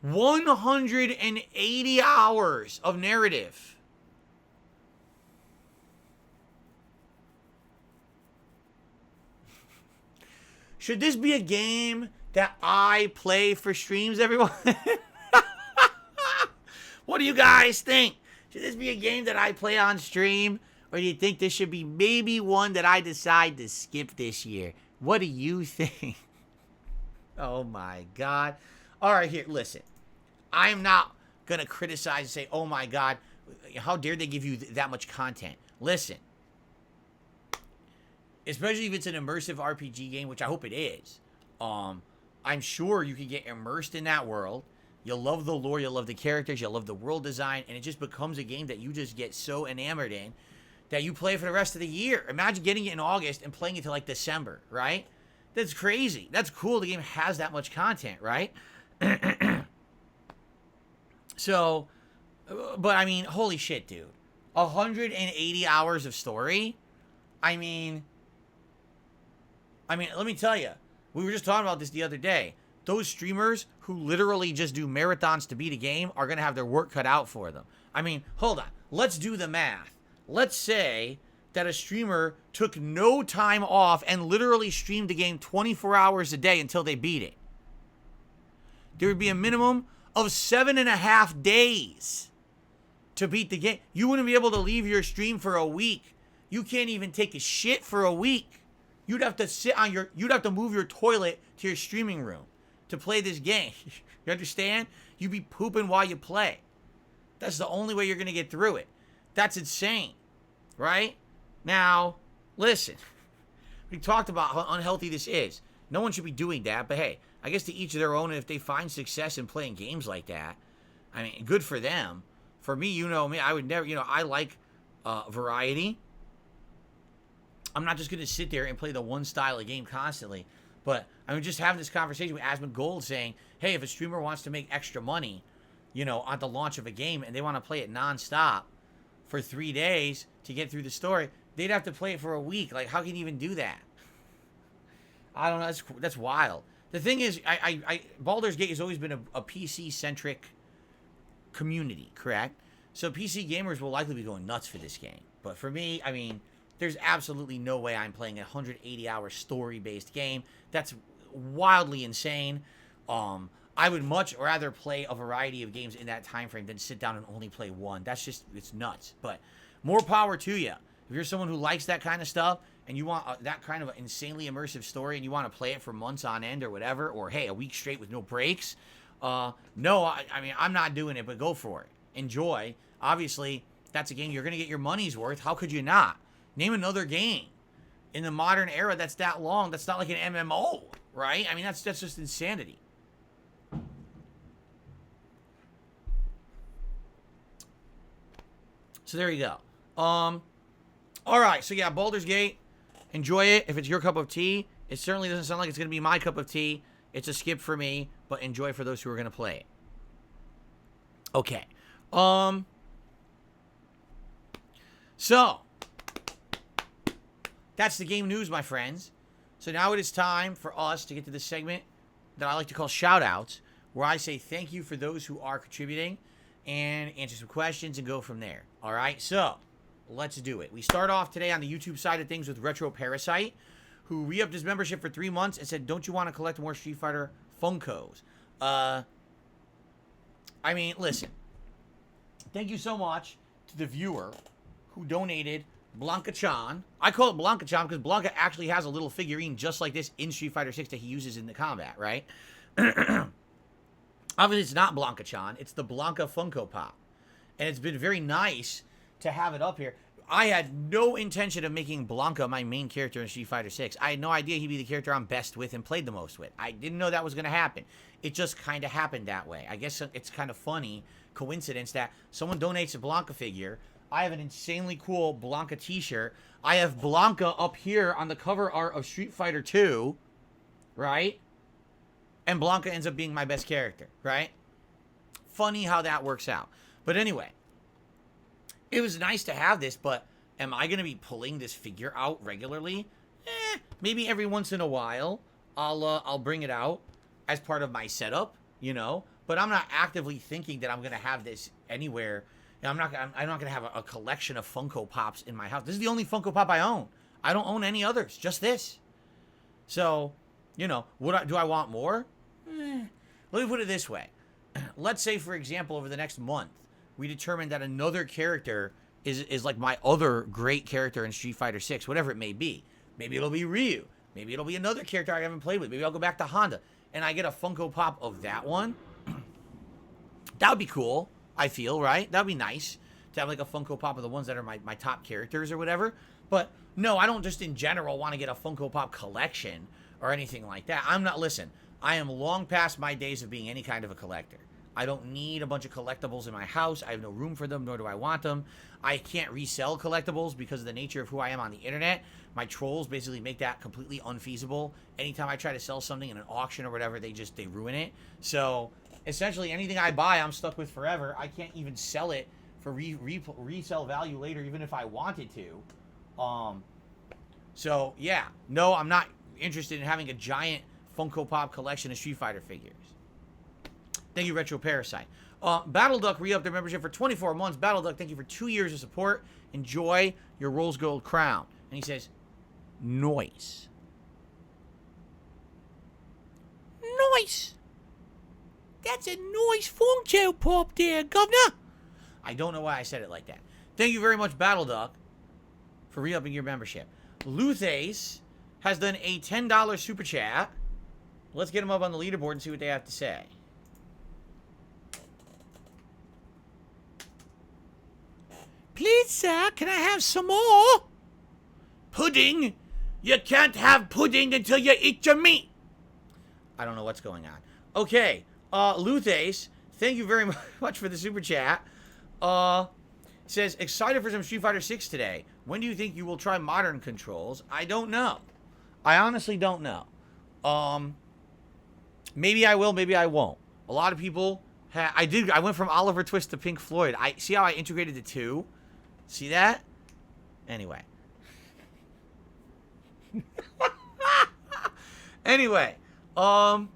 $180 hours of narrative. Should this be a game that I play for streams, everyone? What do you guys think? Should this be a game that I play on stream? Or do you think this should be maybe one that I decide to skip this year? What do you think? Oh my God. All right, here, listen. I'm not going to criticize and say, oh my God, how dare they give you that much content? Listen. Especially if it's an immersive RPG game, which I hope it is. I'm sure you can get immersed in that world. You'll love the lore, you'll love the characters, you'll love the world design, and it just becomes a game that you just get so enamored in that you play for the rest of the year. Imagine getting it in August and playing it till like December, right? That's crazy. That's cool. The game has that much content, right? So, but I mean, holy shit, dude. 180 hours of story? I mean, let me tell you. We were just talking about this the other day. Those streamers who literally just do marathons to beat a game are going to have their work cut out for them. I mean, hold on. Let's do the math. Let's say that a streamer took no time off and literally streamed the game 24 hours a day until they beat it. There would be a minimum of 7.5 days to beat the game. You wouldn't be able to leave your stream for a week. You can't even take a shit for a week. You'd have to move your toilet to your streaming room to play this game. You understand? You'd be pooping while you play. That's the only way you're going to get through it. That's insane. Right? Now, listen. We talked about how unhealthy this is. No one should be doing that, but hey, I guess to each of their own, and if they find success in playing games like that, I mean, good for them. For me, you know me, I would never, I like variety. I'm not just going to sit there and play the one style of game constantly, but I'm just having this conversation with Asmund Gold saying, hey, if a streamer wants to make extra money, on the launch of a game, and they want to play it nonstop for 3 days to get through the story, they'd have to play it for a week. Like, how can you even do that? I don't know. That's wild. The thing is, Baldur's Gate has always been a PC-centric community, correct? So PC gamers will likely be going nuts for this game. But for me, I mean, there's absolutely no way I'm playing a 180-hour story-based game. That's wildly insane. I would much rather play a variety of games in that time frame than sit down and only play one. It's nuts. But more power to you. If you're someone who likes that kind of stuff, and you want that kind of insanely immersive story, and you want to play it for months on end or whatever, or hey, a week straight with no breaks, no, I mean, I'm not doing it, but go for it. Enjoy. Obviously, that's a game you're going to get your money's worth. How could you not? Name another game in the modern era that's that long. That's not like an MMO, right? I mean, that's just insanity. So there you go. All right. So yeah, Baldur's Gate. Enjoy it if it's your cup of tea. It certainly doesn't sound like it's going to be my cup of tea. It's a skip for me, but enjoy for those who are going to play it. Okay. So, that's the game news, my friends. So now it is time for us to get to the segment that I like to call shout-outs, where I say thank you for those who are contributing and answer some questions and go from there. All right? So, let's do it. We start off today on the YouTube side of things with Retro Parasite, who re-upped his membership for 3 months and said, don't you want to collect more Street Fighter Funkos? I mean, listen. Thank you so much to the viewer who donated Blanca Chan. I call it Blanca Chan because Blanca actually has a little figurine just like this in Street Fighter 6 that he uses in the combat, right? Obviously, it's not Blanca Chan. It's the Blanca Funko Pop. And it's been very nice to have it up here. I had no intention of making Blanca my main character in Street Fighter 6. I had no idea he'd be the character I'm best with and played the most with. I didn't know that was going to happen. It just kind of happened that way. I guess it's kind of funny coincidence that someone donates a Blanca figure. I have an insanely cool Blanca t-shirt. I have Blanca up here on the cover art of Street Fighter 2, right? And Blanca ends up being my best character, right? Funny how that works out. But anyway, it was nice to have this, but am I going to be pulling this figure out regularly? Maybe every once in a while I'll bring it out as part of my setup, you know? But I'm not actively thinking that I'm going to have this anywhere. I'm not going to have a collection of Funko Pops in my house. This is the only Funko Pop I own. I don't own any others, just this. So, you know, do I want more? Let me put it this way. Let's say, for example, over the next month, we determine that another character is like my other great character in Street Fighter 6, whatever it may be. Maybe it'll be Ryu. Maybe it'll be another character I haven't played with. Maybe I'll go back to Honda. And I get a Funko Pop of that one. That would be cool, I feel, right? That would be nice to have like a Funko Pop of the ones that are my top characters or whatever. But no, I don't just in general want to get a Funko Pop collection or anything like that. Listen, I am long past my days of being any kind of a collector. I don't need a bunch of collectibles in my house. I have no room for them, nor do I want them. I can't resell collectibles because of the nature of who I am on the internet. My trolls basically make that completely unfeasible. Anytime I try to sell something in an auction or whatever, they ruin it. So essentially anything I buy, I'm stuck with forever. I can't even sell it for resell value later, even if I wanted to. So yeah, no, I'm not interested in having a giant Funko Pop collection of Street Fighter figures. Thank you, Retro Parasite. Battle Duck re-upped their membership for 24 months. Battle Duck, thank you for 2 years of support. Enjoy your Rose Gold crown. And he says, noise. Noise. That's a nice Funko Pop there, Governor. I don't know why I said it like that. Thank you very much, Battle Duck, for re-upping your membership. Luthace has done a $10 super chat. Let's get them up on the leaderboard and see what they have to say. Please, sir, can I have some more? Pudding? You can't have pudding until you eat your meat. I don't know what's going on. Okay, Luthace, thank you very much for the super chat. Says, excited for some Street Fighter 6 today. When do you think you will try modern controls? I don't know. I honestly don't know. Maybe I will, maybe I won't. A lot of people I went from Oliver Twist to Pink Floyd. See how I integrated the two? See that? Anyway. Anyway, I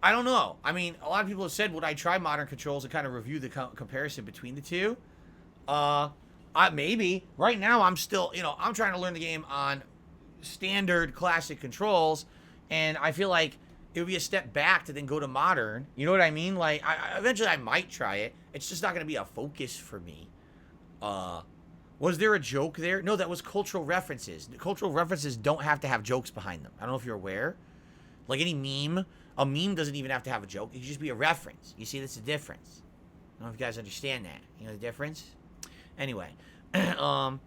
don't know. I mean, a lot of people have said, would I try modern controls and kind of review the comparison between the two? Maybe. Right now, I'm still, I'm trying to learn the game on standard classic controls, and I feel like it would be a step back to then go to modern. You know what I mean? Like, eventually I might try it. It's just not going to be a focus for me. Was there a joke there? No, that was cultural references. The cultural references don't have to have jokes behind them. I don't know if you're aware. Like any meme, a meme doesn't even have to have a joke. It can just be a reference. You see, that's the difference. I don't know if you guys understand that. You know the difference? Anyway. So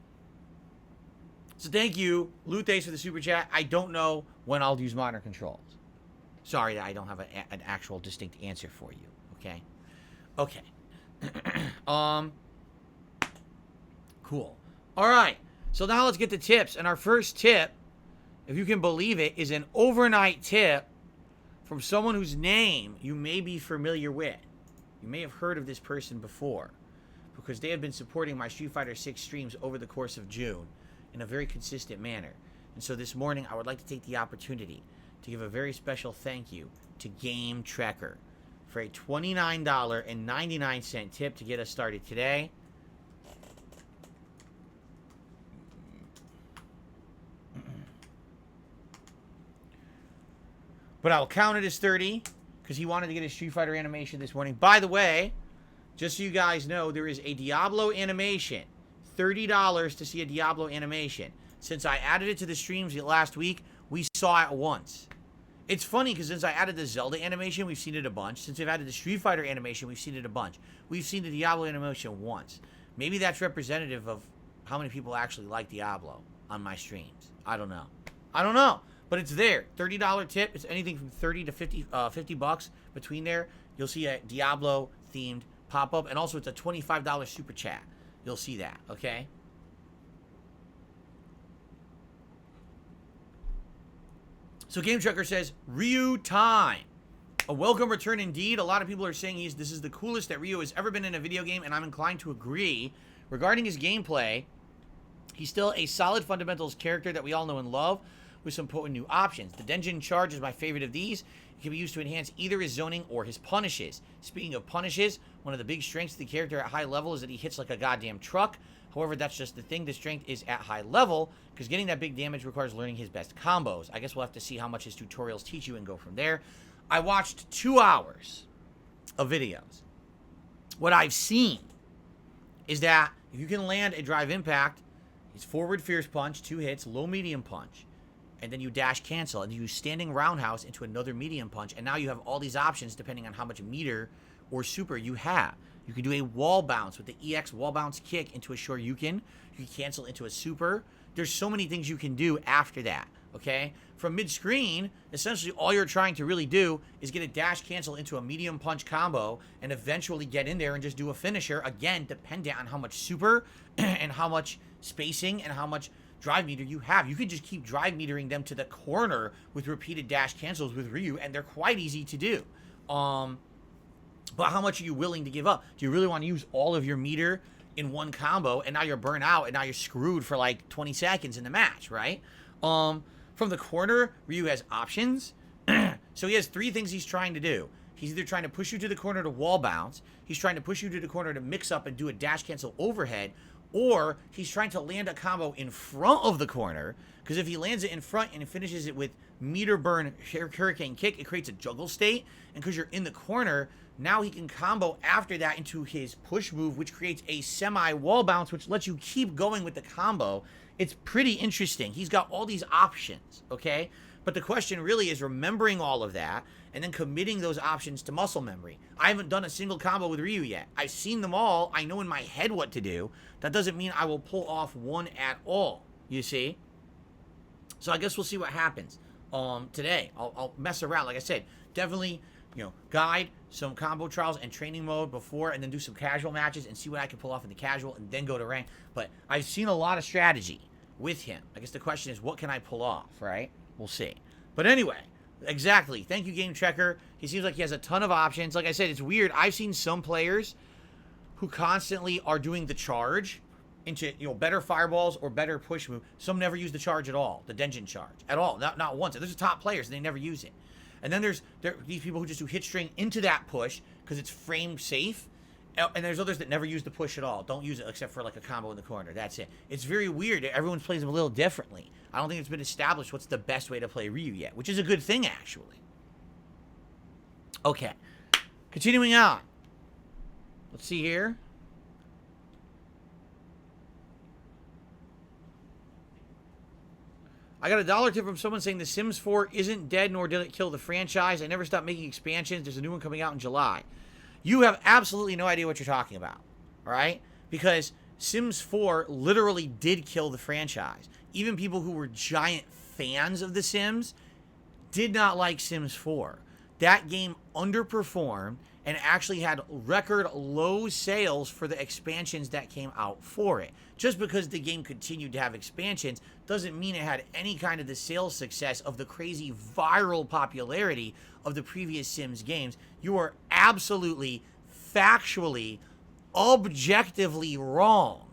thank you, Luthace, for the super chat. I don't know when I'll use modern controls. Sorry that I don't have an actual distinct answer for you. Okay? Okay. Cool. All right. So now let's get to tips. And our first tip, if you can believe it, is an overnight tip from someone whose name you may be familiar with. You may have heard of this person before, because they have been supporting my Street Fighter 6 streams over the course of June in a very consistent manner. And so this morning, I would like to take the opportunity to give a very special thank you to Game Trekker for a $29.99 tip to get us started today. But I'll count it as 30 because he wanted to get a Street Fighter animation this morning. By the way, just so you guys know, there is a Diablo animation. $30 to see a Diablo animation. Since I added it to the streams last week, we saw it once. It's funny because since I added the Zelda animation, we've seen it a bunch. Since I've added the Street Fighter animation, we've seen it a bunch. We've seen the Diablo animation once. Maybe that's representative of how many people actually like Diablo on my streams. I don't know. But it's there. $30 tip. It's anything from 30 to 50 bucks between there. You'll see a Diablo themed pop up, and also it's a $25 super chat. You'll see that, okay? So Game Trekker says, Ryu time. A welcome return indeed. A lot of people are saying this is the coolest that Ryu has ever been in a video game, and I'm inclined to agree. Regarding his gameplay, he's still a solid fundamentals character that we all know and love, with some potent new options. The Denjin Charge is my favorite of these. It can be used to enhance either his zoning or his punishes. Speaking of punishes, one of the big strengths of the character at high level is that he hits like a goddamn truck. However, that's just the thing. The strength is at high level, because getting that big damage requires learning his best combos. I guess we'll have to see how much his tutorials teach you and go from there. I watched 2 hours of videos. What I've seen is that if you can land a drive impact, it's forward fierce punch, 2 hits, low medium punch, and then you dash cancel, and you use standing roundhouse into another medium punch, and now you have all these options depending on how much meter or super you have. You can do a wall bounce with the EX wall bounce kick into a Shoryuken. You can cancel into a super. There's so many things you can do after that, okay? From mid-screen, essentially all you're trying to really do is get a dash cancel into a medium punch combo and eventually get in there and just do a finisher, again, dependent on how much super and how much spacing and how much drive meter you have. You could just keep drive metering them to the corner with repeated dash cancels with Ryu, and they're quite easy to do. But how much are you willing to give up? Do you really want to use all of your meter in one combo, and now you're burnt out, and now you're screwed for like 20 seconds in the match, right? From the corner, Ryu has options. So he has 3 things he's trying to do. He's either trying to push you to the corner to wall bounce, he's trying to push you to the corner to mix up and do a dash cancel overhead, or he's trying to land a combo in front of the corner, because if he lands it in front and finishes it with meter burn hurricane kick, it creates a juggle state, and because you're in the corner, now he can combo after that into his push move, which creates a semi-wall bounce, which lets you keep going with the combo. It's pretty interesting. He's got all these options, okay? But the question really is remembering all of that and then committing those options to muscle memory. I haven't done a single combo with Ryu yet. I've seen them all. I know in my head what to do. That doesn't mean I will pull off one at all, you see? So I guess we'll see what happens today. I'll mess around. Like I said, definitely, guide some combo trials and training mode before, and then do some casual matches and see what I can pull off in the casual and then go to rank. But I've seen a lot of strategy with him. I guess the question is, what can I pull off, right? We'll see. But anyway, exactly. Thank you, Game Trekker. He seems like he has a ton of options. Like I said, it's weird. I've seen some players who constantly are doing the charge into, better fireballs or better push move. Some never use the charge at all, the Denjin Charge, at all. Not once. There's top players, and they never use it. And then there's these people who just do hit string into that push because it's frame safe. And there's others that never use the push at all. Don't use it except for like a combo in the corner. That's it. It's very weird. Everyone plays them a little differently. I don't think it's been established what's the best way to play Ryu yet, which is a good thing, actually. Okay. Continuing on. Let's see here. I got a $1 tip from someone saying The Sims 4 isn't dead, nor did it kill the franchise. I never stopped making expansions. There's a new one coming out in July. You have absolutely no idea what you're talking about, all right? Because Sims 4 literally did kill the franchise. Even people who were giant fans of The Sims did not like Sims 4. that game underperformed and actually had record low sales for the expansions that came out for it. Just because the game continued to have expansions doesn't mean it had any kind of the sales success of the crazy viral popularity of the previous Sims games. You are absolutely, factually, objectively wrong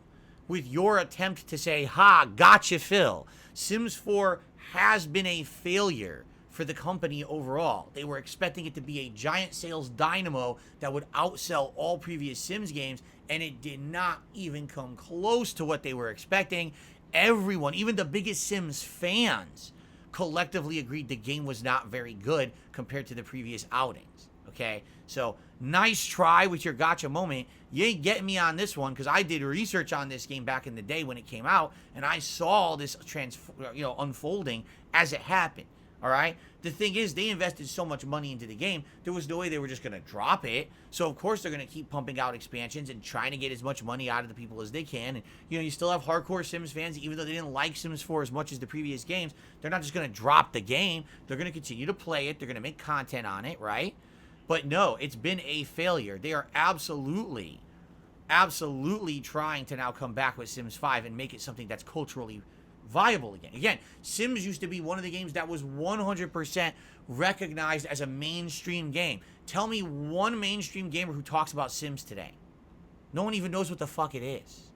with your attempt to say, ha, gotcha, Phil. Sims 4 has been a failure for the company overall. They were expecting it to be a giant sales dynamo that would outsell all previous Sims games, and it did not even come close to what they were expecting. Everyone, even the biggest Sims fans, collectively agreed the game was not very good compared to the previous outings. Okay? So, nice try with your gotcha moment. You ain't getting me on this one, because I did research on this game back in the day when it came out, and I saw this unfolding as it happened. All right? The thing is, they invested so much money into the game, there was no way they were just going to drop it. So, of course, they're going to keep pumping out expansions and trying to get as much money out of the people as they can. And, you still have hardcore Sims fans, even though they didn't like Sims 4 as much as the previous games. They're not just going to drop the game. They're going to continue to play it. They're going to make content on it, right? But no, it's been a failure. They are absolutely trying to now come back with Sims 5 and make it something that's culturally viable again. Again, Sims used to be one of the games that was 100% recognized as a mainstream game. Tell me one mainstream gamer who talks about Sims today. No one even knows what the fuck it is.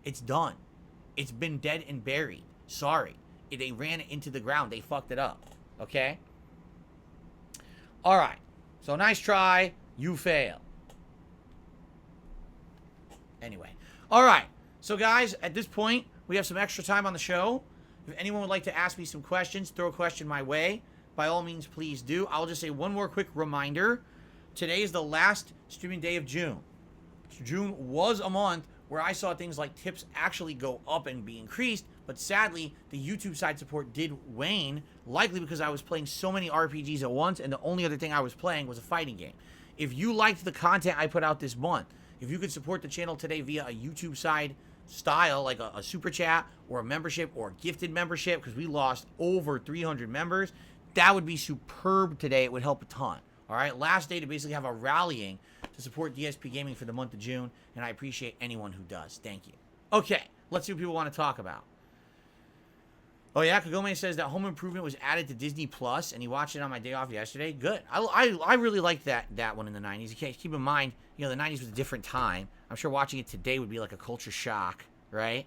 It's done. It's been dead and buried. Sorry. They ran it into the ground. They fucked it up. Okay? Alright. So, nice try. You fail. Anyway. Alright. So, guys, at this point, we have some extra time on the show. If anyone would like to ask me some questions, throw a question my way, by all means, please do. I'll just say one more quick reminder. Today is the last streaming day of June. June was a month where I saw things like tips actually go up and be increased, but sadly, the YouTube side support did wane, likely because I was playing so many RPGs at once, and the only other thing I was playing was a fighting game. If you liked the content I put out this month, if you could support the channel today via a YouTube side style, like a super chat or a membership or a gifted membership, because we lost over 300 members, that would be superb today. It would help a ton. All right, last day to basically have a rallying to support DSPGaming for the month of June, and I appreciate anyone who does. Thank you. Okay, let's see what people want to talk about. Oh yeah, Kagome says that Home Improvement was added to Disney Plus, and he watched it on my day off yesterday. Good. I really liked that one in the 90s. Keep in mind, the 90s was a different time. I'm sure watching it today would be like a culture shock, right?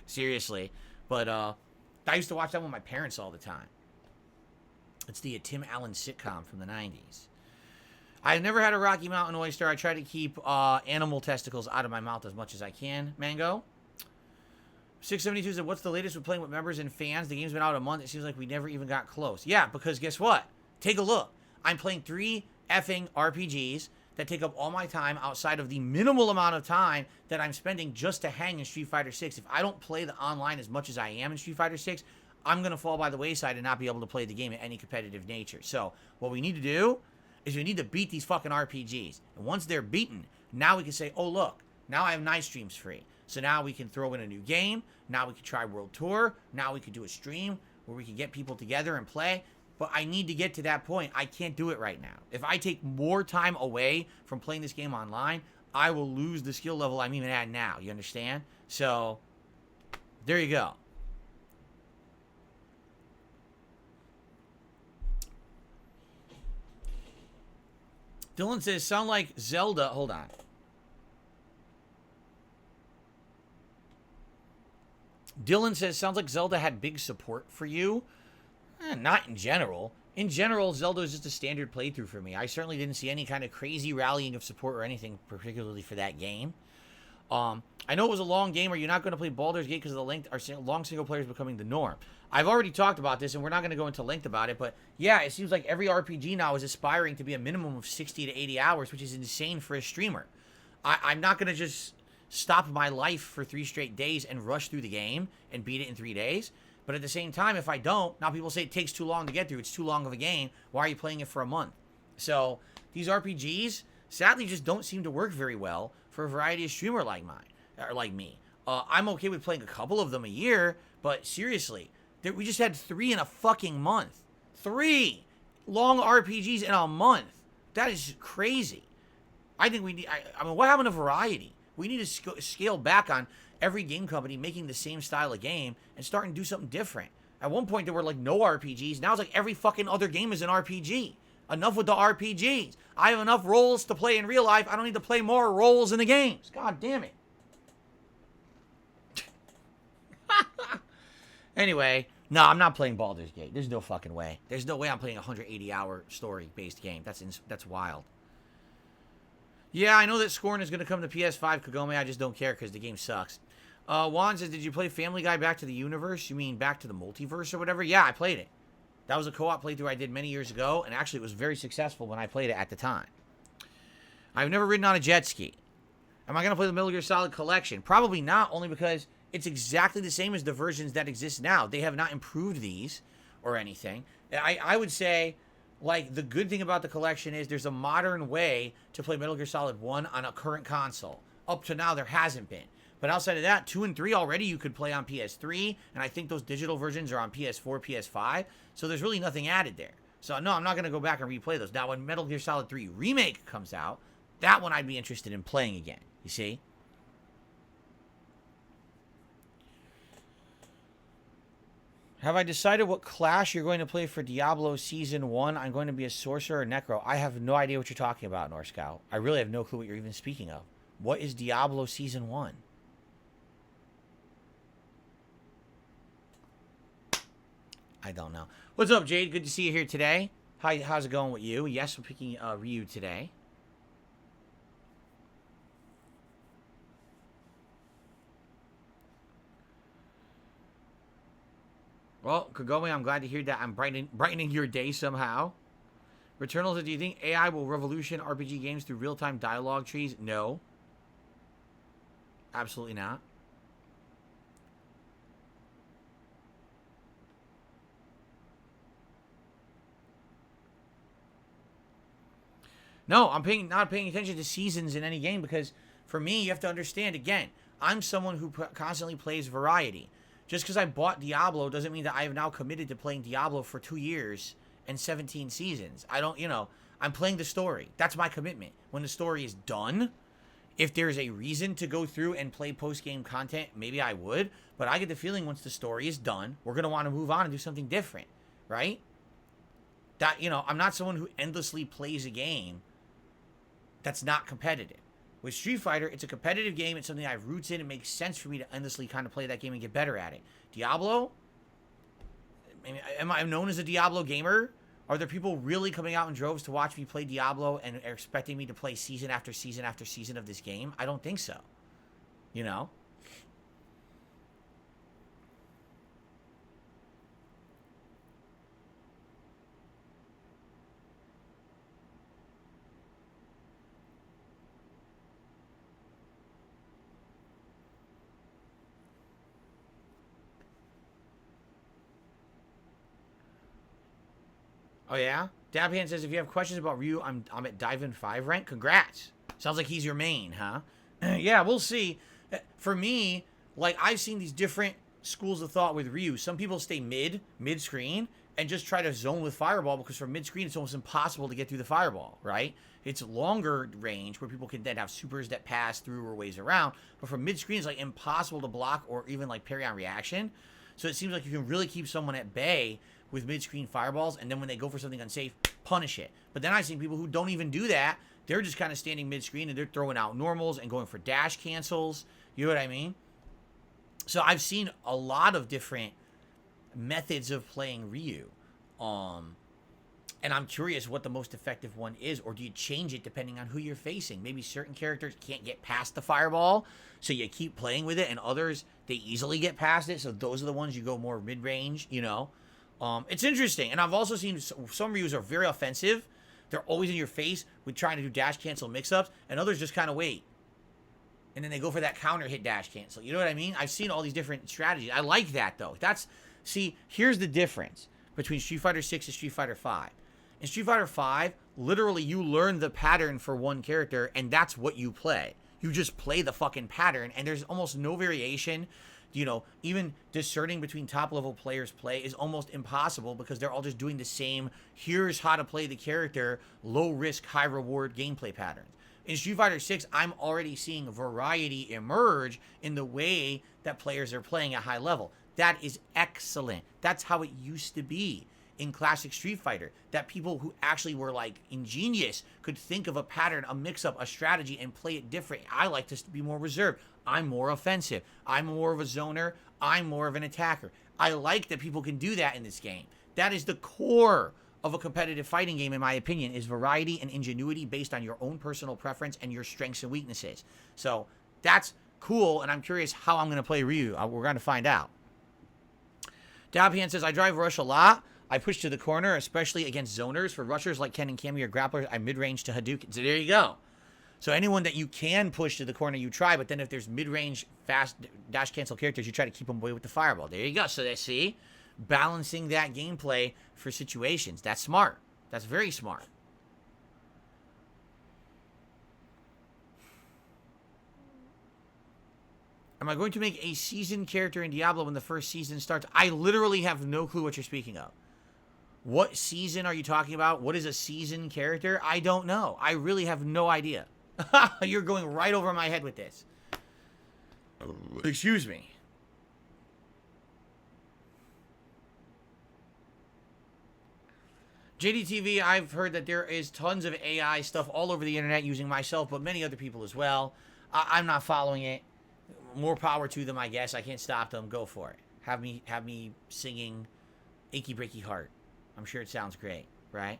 Seriously. But I used to watch that with my parents all the time. It's the Tim Allen sitcom from the 90s. I've never had a Rocky Mountain oyster. I try to keep animal testicles out of my mouth as much as I can. Mango. 672 said, what's the latest with playing with members and fans? The game's been out a month. It seems like we never even got close. Yeah, because guess what? Take a look. I'm playing 3 effing RPGs that take up all my time outside of the minimal amount of time that I'm spending just to hang in Street Fighter 6. If I don't play the online as much as I am in Street Fighter 6, I'm going to fall by the wayside and not be able to play the game at any competitive nature. So what we need to do is we need to beat these fucking RPGs. And once they're beaten, now we can say, oh, look, now I have night streams free. So now we can throw in a new game. Now we can try World Tour. Now we can do a stream where we can get people together and play. But I need to get to that point. I can't do it right now. If I take more time away from playing this game online, I will lose the skill level I'm even at now. You understand? So, there you go. Dylan says, sound like Zelda. Hold on. Dylan says, sounds like Zelda had big support for you. Not in general. In general, Zelda is just a standard playthrough for me. I certainly didn't see any kind of crazy rallying of support or anything particularly for that game. I know it was a long game. Are you not going to play Boulders Gate because of the length? Are long single players becoming the norm? I've already talked about this, and we're not going to go into length about it. But yeah, it seems like every RPG now is aspiring to be a minimum of 60 to 80 hours, which is insane for a streamer. I'm not going to just stop my life for 3 straight days and rush through the game and beat it in 3 days. But at the same time, if I don't, now people say it takes too long to get through. It's too long of a game. Why are you playing it for a month? So these RPGs sadly just don't seem to work very well for a variety of streamer like mine, or like me. I'm okay with playing a couple of them a year, but seriously, we just had 3 in a fucking month. 3! long RPGs in a month. That is crazy. I think we need, I mean, what happened to variety? We need to scale back on every game company making the same style of game and starting to do something different. At one point, there were like no RPGs. Now it's like every fucking other game is an RPG. Enough with the RPGs. I have enough roles to play in real life. I don't need to play more roles in the games. God damn it. Anyway, no, I'm not playing Boulders Gate. There's no fucking way. There's no way I'm playing a 180-hour story-based game. That's wild. Yeah, I know that Scorn is going to come to PS5, Kagome. I just don't care because the game sucks. Juan says, did you play Family Guy Back to the Universe? You mean Back to the Multiverse or whatever? Yeah, I played it. That was a co-op playthrough I did many years ago, and actually it was very successful when I played it at the time. I've never ridden on a jet ski. Am I going to play the Metal Gear Solid Collection? Probably not, only because it's exactly the same as the versions that exist now. They have not improved these or anything. I would say, like, the good thing about the collection is there's a modern way to play Metal Gear Solid 1 on a current console. Up to now, there hasn't been. But outside of that, 2 and 3 already you could play on PS3, and I think those digital versions are on PS4, PS5, so there's really nothing added there. So no, I'm not going to go back and replay those. Now, when Metal Gear Solid 3 Remake comes out, that one I'd be interested in playing again, you see? Have I decided what class you're going to play for Diablo Season 1? I'm going to be a Sorcerer or Necro. I have no idea what you're talking about, North Scout. I really have no clue what you're even speaking of. What is Diablo Season 1? I don't know. What's up, Jade? Good to see you here today. How's it going with you? Yes, we're picking Ryu today. Well, Kagome, I'm glad to hear that I'm brightening your day somehow. Returnal, do you think AI will revolution RPG games through real-time dialogue trees? No. Absolutely not. No, I'm not paying attention to seasons in any game because for me, you have to understand, again, I'm someone who constantly plays variety. Just because I bought Diablo doesn't mean that I have now committed to playing Diablo for 2 years and 17 seasons. I don't, I'm playing the story. That's my commitment. When the story is done, if there's a reason to go through and play post-game content, maybe I would. But I get the feeling once the story is done, we're going to want to move on and do something different, right? That, I'm not someone who endlessly plays a game that's not competitive. With Street Fighter, it's a competitive game. It's something I have roots in. It makes sense for me to endlessly kind of play that game and get better at it. Diablo? Am I known as a Diablo gamer? Are there people really coming out in droves to watch me play Diablo and are expecting me to play season after season after season of this game? I don't think so. Oh, yeah? Dabhan says, if you have questions about Ryu, I'm at Diamond 5 rank. Congrats. Sounds like he's your main, huh? Yeah, we'll see. For me, like, I've seen these different schools of thought with Ryu. Some people stay mid-screen, and just try to zone with Fireball, because from mid-screen, it's almost impossible to get through the Fireball, right? It's longer range, where people can then have supers that pass through or ways around. But from mid-screen, it's, like, impossible to block or even, like, parry on reaction. So it seems like you can really keep someone at bay with mid-screen fireballs, and then when they go for something unsafe, punish it. But then I've seen people who don't even do that. They're just kind of standing mid-screen, and they're throwing out normals and going for dash cancels. You know what I mean? So I've seen a lot of different methods of playing Ryu. And I'm curious what the most effective one is, or do you change it depending on who you're facing? Maybe certain characters can't get past the fireball, so you keep playing with it, and others, they easily get past it, so those are the ones you go more mid-range, It's interesting, and I've also seen some Ryus are very offensive. They're always in your face with trying to do dash cancel mix-ups, and others just kind of wait. And then they go for that counter hit dash cancel. You know what I mean? I've seen all these different strategies. I like that, though. See, here's the difference between Street Fighter 6 and Street Fighter 5. In Street Fighter 5, literally you learn the pattern for one character, and that's what you play. You just play the fucking pattern, and there's almost no variation. You know, even discerning between top level players' play is almost impossible because they're all just doing the same, here's how to play the character, low risk, high reward gameplay patterns. In Street Fighter 6, I'm already seeing variety emerge in the way that players are playing at high level. That is excellent. That's how it used to be in classic Street Fighter, that people who actually were like ingenious could think of a pattern, a mix-up, a strategy, and play it different. I like to be more reserved. I'm more offensive. I'm more of a zoner. I'm more of an attacker. I like that people can do that in this game. That is the core of a competitive fighting game, in my opinion, is variety and ingenuity based on your own personal preference and your strengths and weaknesses. So that's cool, and I'm curious how I'm going to play Ryu. We're going to find out. Dapian says, I drive Rush a lot. I push to the corner, especially against zoners. For rushers like Ken and Cammy or grapplers, I mid-range to Hadouken. So there you go. So anyone that you can push to the corner, you try. But then if there's mid-range, fast dash cancel characters, you try to keep them away with the fireball. There you go. So they see, balancing that gameplay for situations. That's smart. That's very smart. Am I going to make a seasoned character in Diablo when the first season starts? I literally have no clue what you're speaking of. What season are you talking about? What is a seasoned character? I don't know. I really have no idea. You're going right over my head with this. Excuse me. JDTV, I've heard that there is tons of AI stuff all over the internet using myself, but many other people as well. I'm not following it. More power to them, I guess. I can't stop them. Go for it. Have me singing Achy Breaky Heart. I'm sure it sounds great, right?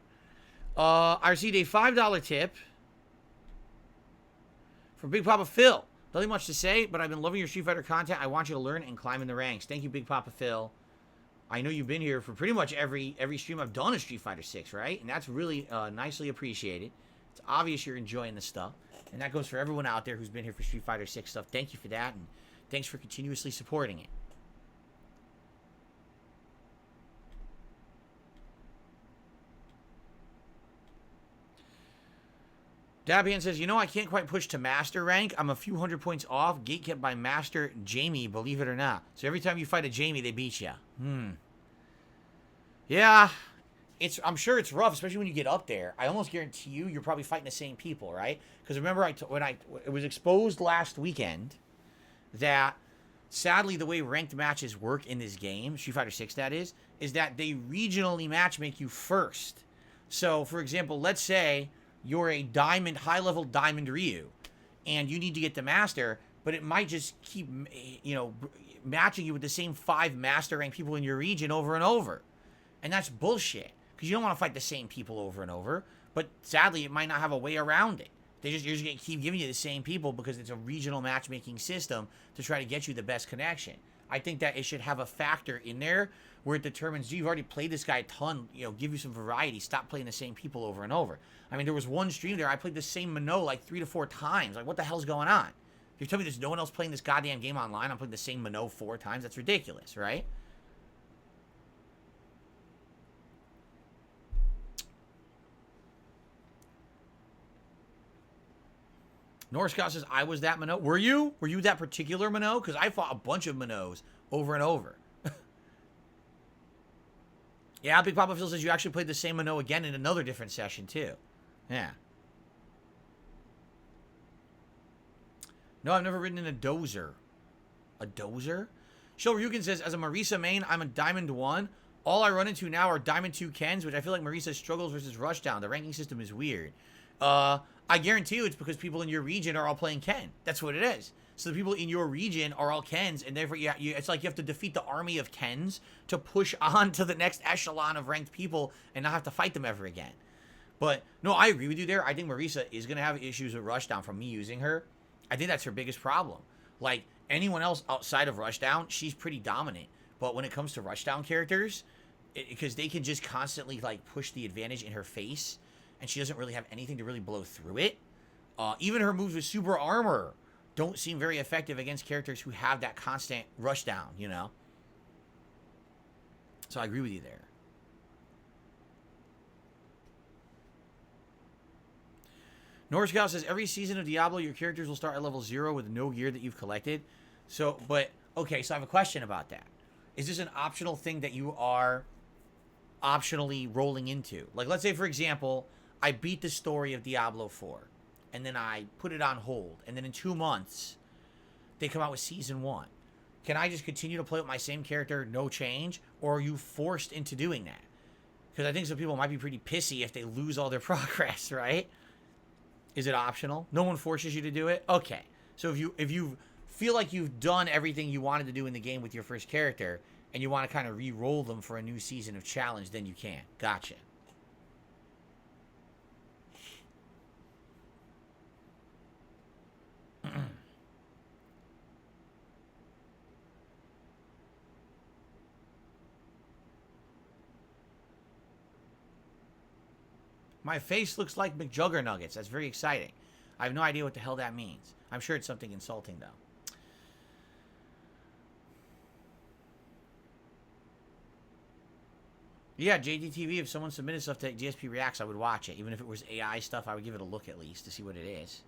I received a $5 tip from Big Papa Phil. Nothing much to say, but I've been loving your Street Fighter content. I want you to learn and climb in the ranks. Thank you, Big Papa Phil. I know you've been here for pretty much every stream I've done of Street Fighter 6, right? And that's really nicely appreciated. It's obvious you're enjoying the stuff. And that goes for everyone out there who's been here for Street Fighter 6 stuff. Thank you for that, and thanks for continuously supporting it. Dabian says, you know, I can't quite push to Master rank. I'm a few hundred points off. Gate kept by Master Jamie, believe it or not. So every time you fight a Jamie, they beat you. Yeah, I'm sure it's rough, especially when you get up there. I almost guarantee you're probably fighting the same people, right? Because remember, it was exposed last weekend that, sadly, the way ranked matches work in this game, Street Fighter 6 that is that they regionally matchmake you first. So, for example, let's say you're a high-level diamond Ryu, and you need to get the master, but it might just keep, matching you with the same 5 master rank people in your region over and over. And that's bullshit, because you don't want to fight the same people over and over, but sadly, it might not have a way around it. You're just going to keep giving you the same people because it's a regional matchmaking system to try to get you the best connection. I think that it should have a factor in there where it determines, you've already played this guy a ton, give you some variety, stop playing the same people over and over. I mean, there was one stream there, I played the same Minot like 3 to 4 times. Like, what the hell's going on? You're telling me there's no one else playing this goddamn game online, I'm playing the same Minot 4 times? That's ridiculous, right? North Scott says, I was that Minot. Were you? Were you that particular Minot? Because I fought a bunch of Minots over and over. Yeah, Big Papa Phil says you actually played the same Minot again in another different session, too. Yeah. No, I've never ridden in a dozer. A dozer? Shil Ryukin says, as a Marisa main, I'm a Diamond 1. All I run into now are Diamond 2 Kens, which I feel like Marisa struggles versus Rushdown. The ranking system is weird. I guarantee you it's because people in your region are all playing Ken. That's what it is. So the people in your region are all Kens, and therefore it's like you have to defeat the army of Kens to push on to the next echelon of ranked people and not have to fight them ever again. But, no, I agree with you there. I think Marisa is going to have issues with Rushdown from me using her. I think that's her biggest problem. Like, anyone else outside of Rushdown, she's pretty dominant. But when it comes to Rushdown characters, because they can just constantly, like, push the advantage in her face, and she doesn't really have anything to really blow through it. Even her moves with super armor don't seem very effective against characters who have that constant Rushdown, So I agree with you there. Norskow says, every season of Diablo, your characters will start at level 0 with no gear that you've collected. So, but Okay, so I have a question about that. Is this an optional thing that you are optionally rolling into? Like, let's say, for example, I beat the story of Diablo 4, and then I put it on hold, and then in 2 months, they come out with Season 1. Can I just continue to play with my same character, no change? Or are you forced into doing that? Because I think some people might be pretty pissy if they lose all their progress, right? Is it optional? No one forces you to do it? Okay. So if you feel like you've done everything you wanted to do in the game with your first character, and you want to kind of re-roll them for a new season of challenge, then you can. Gotcha. My face looks like McJuggernuggets. That's very exciting. I have no idea what the hell that means. I'm sure it's something insulting, though. Yeah, JDTV, if someone submitted stuff to DSP Reacts, I would watch it. Even if it was AI stuff, I would give it a look at least to see what it is.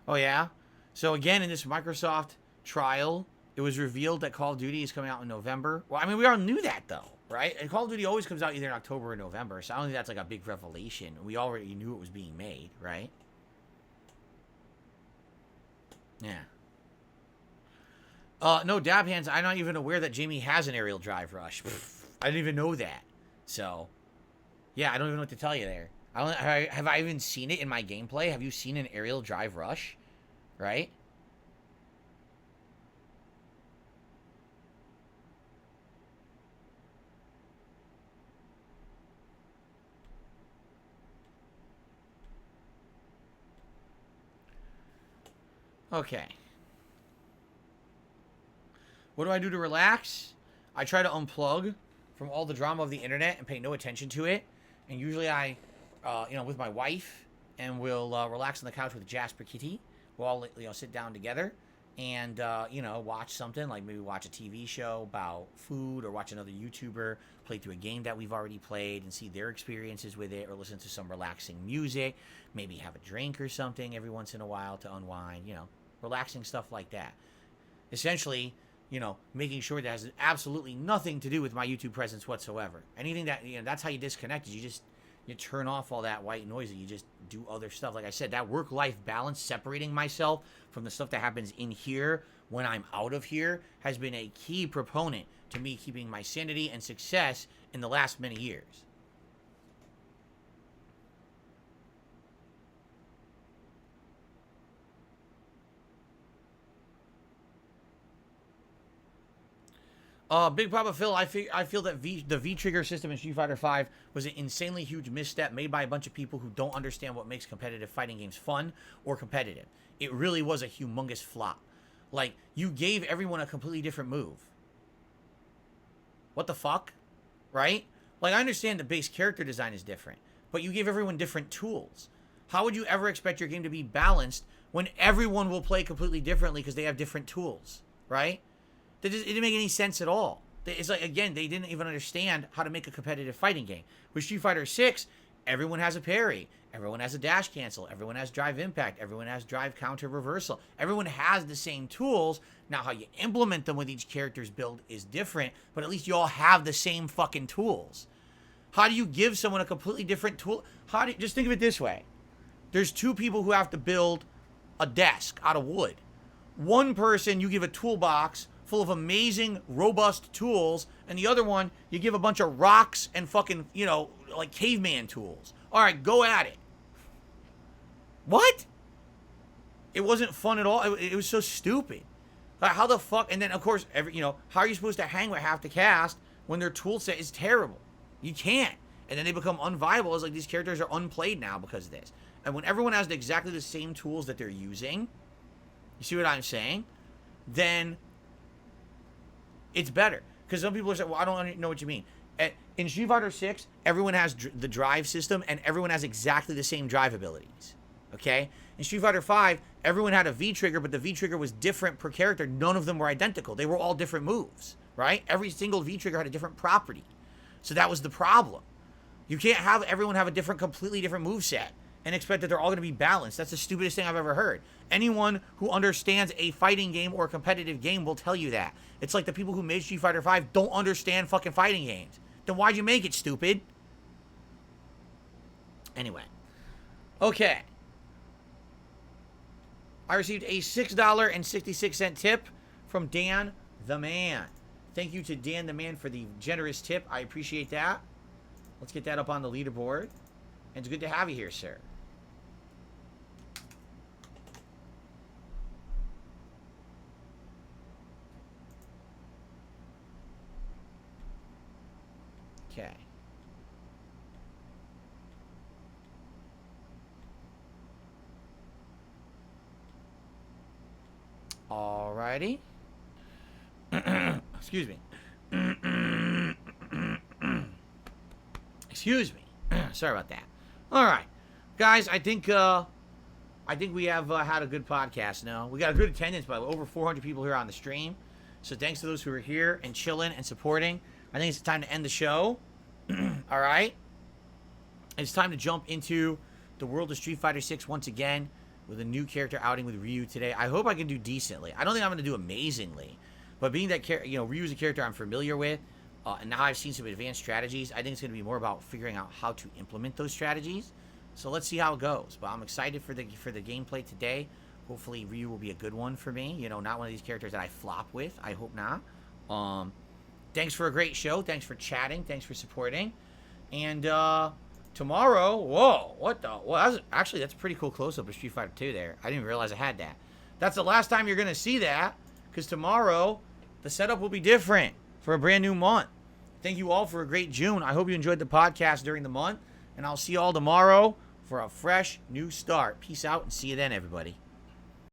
Oh, yeah? So, again, in this Microsoft trial, it was revealed that Call of Duty is coming out in November. Well, I mean, we all knew that, though, right? And Call of Duty always comes out either in October or November, so I don't think that's like a big revelation. We already knew it was being made, right? Yeah. No, Dab Hands, I'm not even aware that Jamie has an aerial drive rush. I didn't even know that. So, yeah, I don't even know what to tell you there. Have I even seen it in my gameplay? Have you seen an aerial drive rush? Right? Okay. What do I do to relax? I try to unplug from all the drama of the internet and pay no attention to it. And usually I, with my wife, and we'll relax on the couch with Jasper Kitty. We'll all, sit down together and, watch something, like maybe watch a TV show about food or watch another YouTuber play through a game that we've already played and see their experiences with it, or listen to some relaxing music, maybe have a drink or something every once in a while to unwind, relaxing stuff like that. Essentially, making sure that has absolutely nothing to do with my YouTube presence whatsoever. Anything that, that's how you disconnect, is you turn off all that white noise and you just do other stuff. Like I said, that work-life balance, separating myself from the stuff that happens in here when I'm out of here, has been a key proponent to me keeping my sanity and success in the last many years. Big Papa Phil, I feel that the V-trigger system in Street Fighter V was an insanely huge misstep made by a bunch of people who don't understand what makes competitive fighting games fun or competitive. It really was a humongous flop. Like, you gave everyone a completely different move. What the fuck? Right? Like, I understand the base character design is different, but you gave everyone different tools. How would you ever expect your game to be balanced when everyone will play completely differently because they have different tools, right? It didn't make any sense at all. It's like, again, they didn't even understand how to make a competitive fighting game. With Street Fighter 6, everyone has a parry. Everyone has a dash cancel. Everyone has drive impact. Everyone has drive counter reversal. Everyone has the same tools. Now, how you implement them with each character's build is different, but at least you all have the same fucking tools. How do you give someone a completely different tool? Just think of it this way. There's two people who have to build a desk out of wood. One person, you give a toolbox full of amazing, robust tools, and the other one, you give a bunch of rocks and fucking, like caveman tools. All right, go at it. What? It wasn't fun at all. It was so stupid. Like, how the fuck? And then, of course, how are you supposed to hang with half the cast when their tool set is terrible? You can't. And then they become unviable. It's like these characters are unplayed now because of this. And when everyone has exactly the same tools that they're using, you see what I'm saying? Then it's better. Because some people are saying, well, I don't know what you mean. In Street Fighter 6, everyone has the drive system, and everyone has exactly the same drive abilities. Okay? In Street Fighter 5, everyone had a V trigger, but the V trigger was different per character. None of them were identical. They were all different moves, right? Every single V trigger had a different property. So that was the problem. You can't have everyone have a completely different moveset and expect that they're all going to be balanced. That's the stupidest thing I've ever heard. Anyone who understands a fighting game or a competitive game will tell you that. It's like the people who made Street Fighter V don't understand fucking fighting games. Then why'd you make it, stupid? Anyway. Okay. I received a $6.66 tip from Dan the Man. Thank you to Dan the Man for the generous tip. I appreciate that. Let's get that up on the leaderboard. And it's good to have you here, sir. Okay. Alrighty. Excuse me. Excuse me. Sorry about that. All right, guys. I think we have had a good podcast now. We got a good attendance by over 400 people here on the stream. So thanks to those who are here and chilling and supporting. I think it's time to end the show. All right. It's time to jump into the world of Street Fighter 6 once again with a new character outing with Ryu today. I hope I can do decently. I don't think I'm going to do amazingly, but being that Ryu is a character I'm familiar with, and now I've seen some advanced strategies, I think it's going to be more about figuring out how to implement those strategies. So let's see how it goes. But I'm excited for the gameplay today. Hopefully Ryu will be a good one for me. You know, not one of these characters that I flop with. I hope not. Thanks for a great show. Thanks for chatting. Thanks for supporting. And tomorrow, whoa, what the? Well, that's a pretty cool close-up of Street Fighter 2 there. I didn't even realize I had that. That's the last time you're going to see that, because tomorrow the setup will be different for a brand new month. Thank you all for a great June. I hope you enjoyed the podcast during the month, and I'll see you all tomorrow for a fresh new start. Peace out, and see you then, everybody.